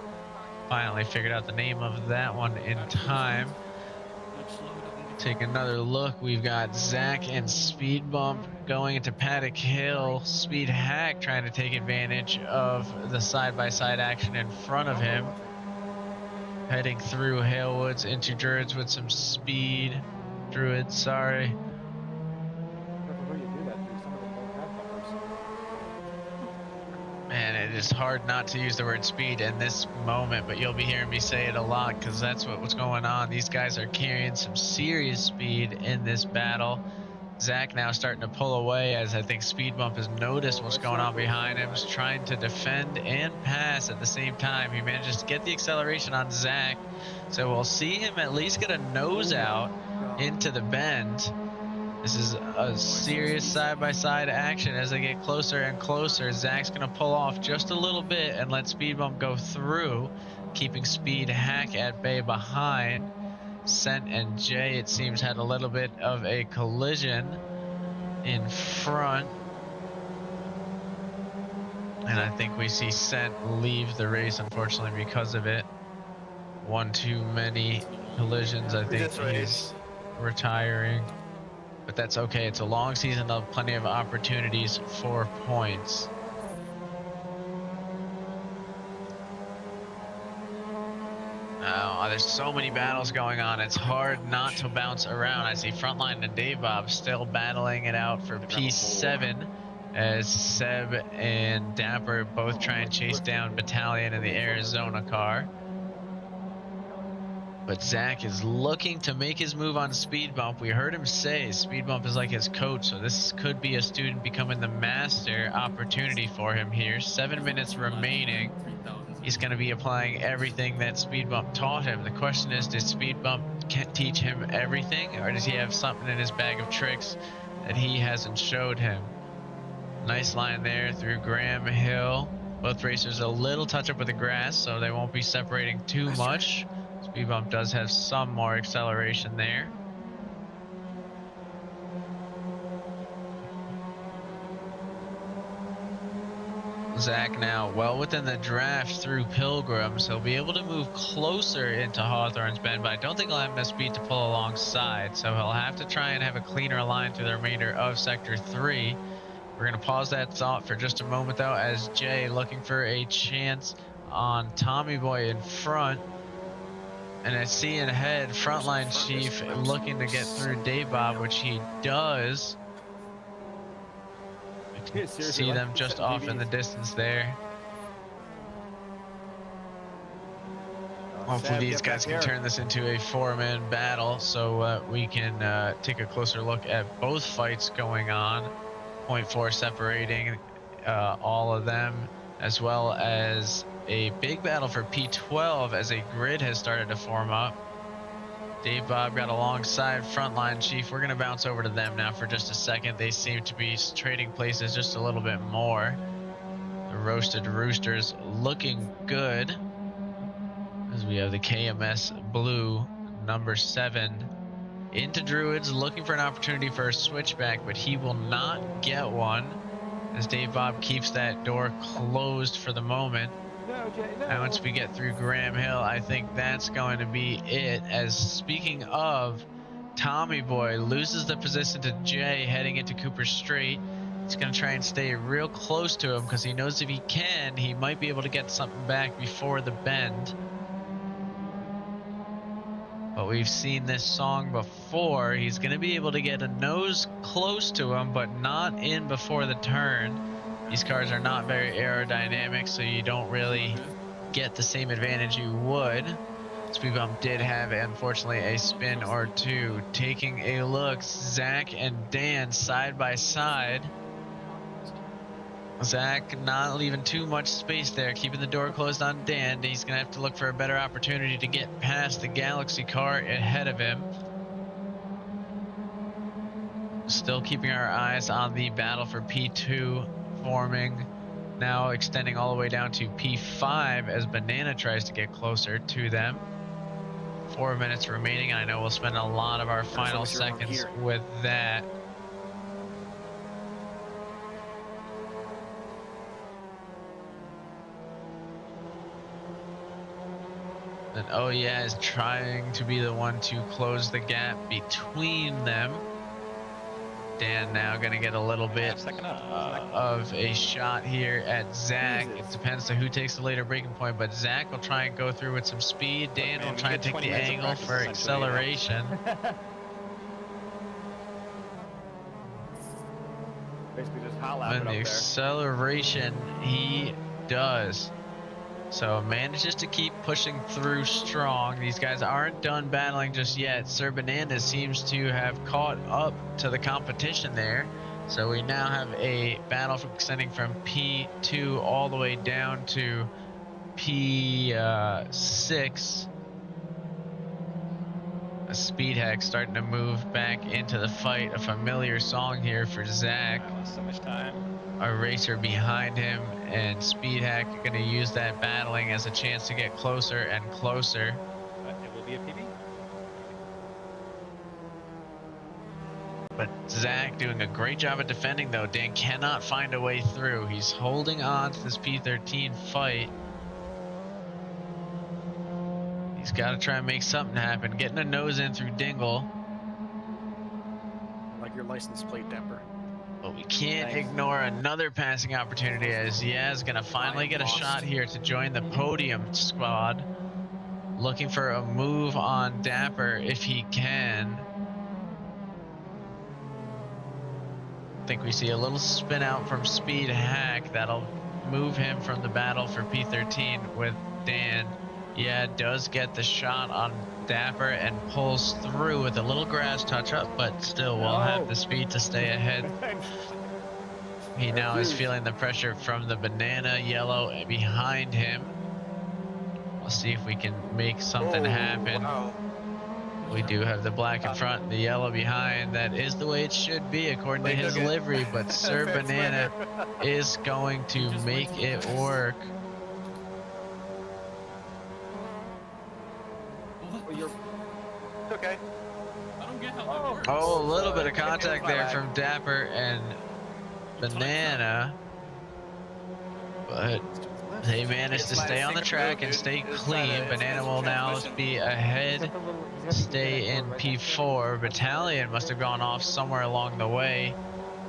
Finally figured out the name of that one in time. Take another look. We've got Zach and Speed Bump going into Paddock Hill. Speed Hack trying to take advantage of the side-by-side action in front of him. Heading through Halewoods into Druids with some speed. Druids, sorry. Man, it is hard not to use the word speed in this moment, but you'll be hearing me say it a lot because that's what's going on. These guys are carrying some serious speed in this battle. Zach now starting to pull away as I think Speed Bump has noticed what's going on behind him. He's trying to defend and pass at the same time. He manages to get the acceleration on Zach, so we'll see him at least get a nose out into the bend. This is a serious side-by-side action as they get closer and closer. Zach's going to pull off just a little bit and let Speed Bump go through, keeping Speed Hack at bay behind. Sent and Jay, it seems, had a little bit of a collision in front. And I think we see Sent leave the race, unfortunately, because of it. One too many collisions. I think he's retiring. But that's okay. It's a long season of plenty of opportunities for points. There's so many battles going on. It's hard not to bounce around. I see Frontline and Dave Bob still battling it out for P7 as Seb and Dapper both try and chase down Battalion in the Arizona car. But Zach is looking to make his move on Speed Bump. We heard him say Speed Bump is like his coach, so this could be a student becoming the master opportunity for him here. 7 minutes remaining. He's going to be applying everything that Speed Bump taught him. The question is, did Speed Bump teach him everything, or does he have something in his bag of tricks that he hasn't showed him. Nice line there through Graham Hill. Both racers a little touch up with the grass, so they won't be separating too much. Speed bump does have some more acceleration there. Zach now well within the draft through Pilgrims. He'll be able to move closer into Hawthorne's Bend, but I don't think he'll have enough speed to pull alongside, so he'll have to try and have a cleaner line through the remainder of Sector 3. We're going to pause that thought for just a moment, though, as Jay looking for a chance on Tommy Boy in front. And I see ahead, Frontline Chief looking to get through Dave Bob, which he does. See them just off in the distance there. Hopefully these guys can turn this into a four-man battle so we can take a closer look at both fights going on. 0.4 separating all of them, as well as a big battle for P12 as a grid has started to form up. Dave Bob got alongside Frontline Chief. We're going to bounce over to them now for just a second. They seem to be trading places just a little bit more. The Roasted Roosters looking good, as we have the KMS Blue number 7 into Druids, looking for an opportunity for a switchback, but he will not get one, as Dave Bob keeps that door closed for the moment. No, Jay, no. And once we get through Graham Hill, I think that's going to be it. As speaking of, Tommy Boy loses the position to Jay heading into Cooper Street. He's going to try and stay real close to him because he knows if he can, he might be able to get something back before the bend. But we've seen this song before. He's going to be able to get a nose close to him, but not in before the turn. These cars are not very aerodynamic, so you don't really get the same advantage you would. Speed Bump did have, unfortunately, a spin or two. Taking a look, Zach and Dan side by side. Zach not leaving too much space there, keeping the door closed on Dan. He's going to have to look for a better opportunity to get past the Galaxy car ahead of him. Still keeping our eyes on the battle for P2 forming, now extending all the way down to P5 as Banana tries to get closer to them. 4 minutes remaining. I know we'll spend a lot of our final seconds with that. And oh yeah is trying to be the one to close the gap between them. Dan now going to get a little bit of a shot here at Zach. It depends on who takes the later breaking point, but Zach will try and go through with some speed. Dan will try and take the angle for acceleration. Basically just hot lapping And the up acceleration he does. So manages to keep pushing through strong. These guys aren't done battling just yet. Sir Banana seems to have caught up to the competition there. So we now have a battle extending from P2 all the way down to P6. A speed hack starting to move back into the fight. A familiar song here for Zach. I lost so much time. A racer behind him, and Speed Hack going to use that battling as a chance to get closer and closer. But it will be a PB. But Zach doing a great job at defending, though. Dan cannot find a way through. He's holding on to this P13 fight. He's got to try and make something happen. Getting a nose in through Dingle. Like your license plate damper. But we can't ignore another passing opportunity, as Yaz going to finally get a shot here to join the podium squad. Looking for a move on Dapper if he can. I think we see a little spin out from Speed Hack. That'll move him from the battle for P13 with Dan. Yeah, does get the shot on Dapper and pulls through with a little grass touch up, but still will have the speed to stay ahead. He now is feeling the pressure from the Banana Yellow behind him. We'll see if we can make something happen. Wow. We do have the black in front and the yellow behind. That is the way it should be according to his livery, but Sir Banana is going to make it work. Okay. I don't get how that works. Oh, a little bit of contact there from Dapper and Banana, but they managed to stay on the track and stay clean. Banana will now be ahead, stay in P4. Battalion must have gone off somewhere along the way,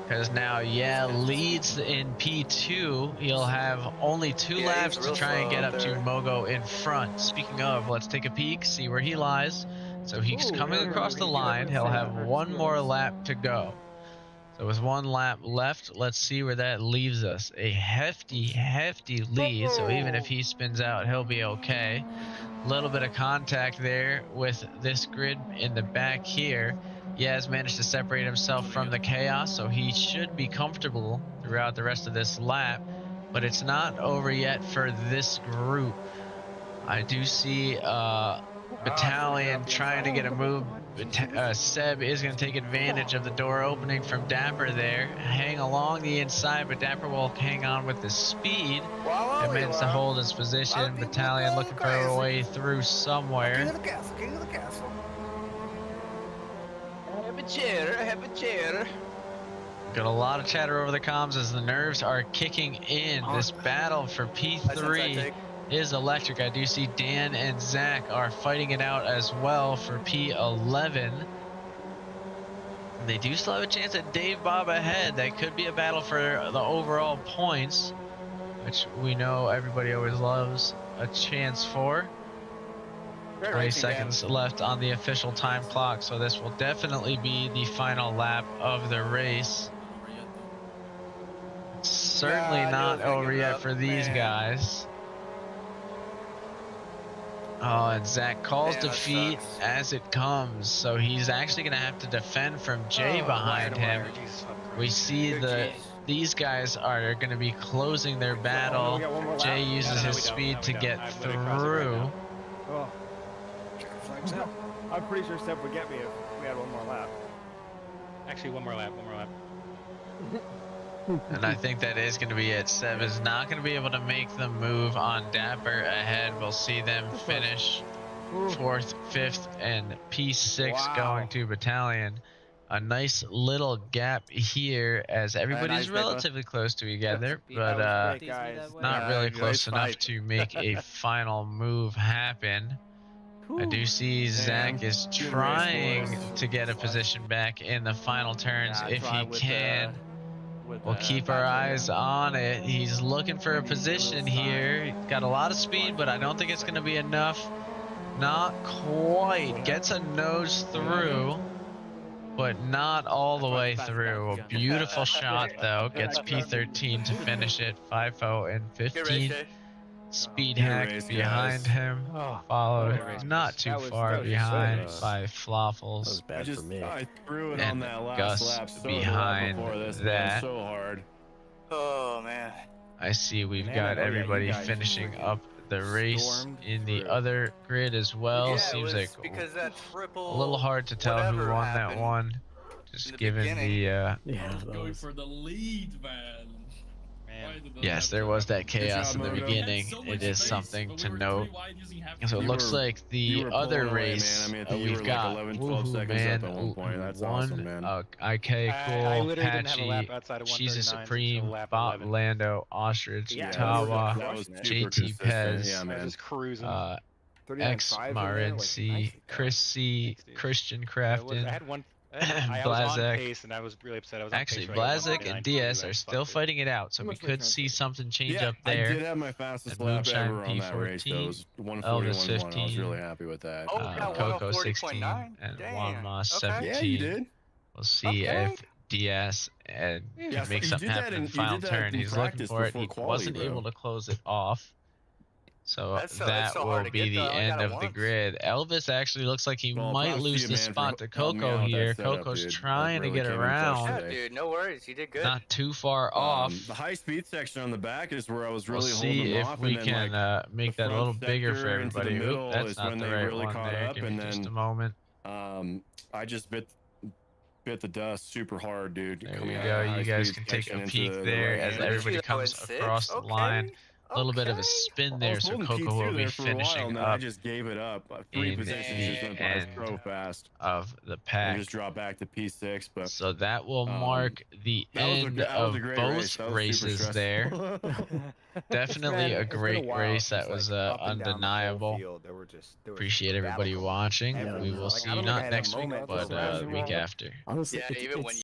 because now, leads in P2. He'll have only 2 laps to try and get up to Mogo in front. Speaking of, let's take a peek, see where he lies. So he's coming across the line. He'll have 1 more lap to go. So with 1 lap left, let's see where that leaves us. A hefty lead. So even if he spins out, he'll be okay. A little bit of contact there with this grid in the back here. Yaz managed to separate himself from the chaos, so he should be comfortable throughout the rest of this lap. But it's not over yet for this group. I do see Battalion trying to get a move. Seb is going to take advantage of the door opening from Dapper there. Hang along the inside, but Dapper will hang on with the speed and manage to hold his position. Battalion looking for a way through somewhere. King of the castle. I have a chair. Got a lot of chatter over the comms as the nerves are kicking in. This battle for P3 is electric. I do see Dan and Zach are fighting it out as well for P11. They do still have a chance at Dave Bob ahead. That could be a battle for the overall points, which we know everybody always loves a chance for. 20 seconds left on the official time clock, so this will definitely be the final lap of the race. It's certainly not over yet for these guys. Oh, and Zach calls defeat as it comes, so he's actually going to have to defend from Jay behind him. We see these guys are going to be closing their battle. Jay uses his speed to get through. I'm pretty sure Seb would get me if we had 1 more lap. Actually, one more lap. And I think that is going to be it. Seb is not going to be able to make the move on Dapper ahead. We'll see them finish 4th, 5th, and P6 going to Battalion. A nice little gap here as everybody's relatively close to each other, but not really close enough to make a final move happen. I do see Zach is trying to get a position back in the final turns if he can. We'll keep our eyes on it. He's looking for a position here. Got a lot of speed, but I don't think it's going to be enough. Not quite. Gets a nose through, but not all the way through. A beautiful shot, though. Gets P13 to finish it. 5-0 and 15. Speed hack behind him, followed not too far behind by Flawfuls. That was bad for me. I threw it on that last Gus lap so behind before this, that. So hard. Oh man. I see we've got everybody finishing up the race in the other grid as well. Seems like a little hard to tell who won that one, just given the going for the lead, man. Yes, there was that chaos in the beginning. It is something to note. So it looks like the other race we've got Woohoo Man 1, IK Cool, Patchy, She's a Supreme, Bot Lando, Ostrich, Tawa, JT Pez, X Marency, Chris C, Christian Crafton. I was on pace and I was really upset. I was actually Blazek and DS are still fighting it out, so we could see something change up there. I did have my fastest lap ever on that race. That was 141.1. I was really happy with that. Coco 16 and Juan Moss 17. Yeah, you did. We'll see if DS can make something happen in the final turn. He's looking for it. He wasn't able to close it off. So that will be the end of the grid. Elvis actually looks like he might lose the spot to Coco here. Coco's trying to get around. Yeah, dude, no worries. You did good. Not too far off. The high speed section on the back is where I was really we'll holding see if off. we can make that a little bigger for everybody. Oop, that's not the right one there. Give me just a moment. I just bit the dust super hard, dude. There we go. You guys can take a peek there as everybody comes across the line. A little bit of a spin there, so Coco will be finishing up. I just gave it up. 3 positions just went by so fast. Of the pack. And just drop back to P6, but so that will mark the end of both races there. Definitely a great race. That was undeniable. Appreciate everybody watching. We will see you not next week, but week after. Honestly, yeah, even when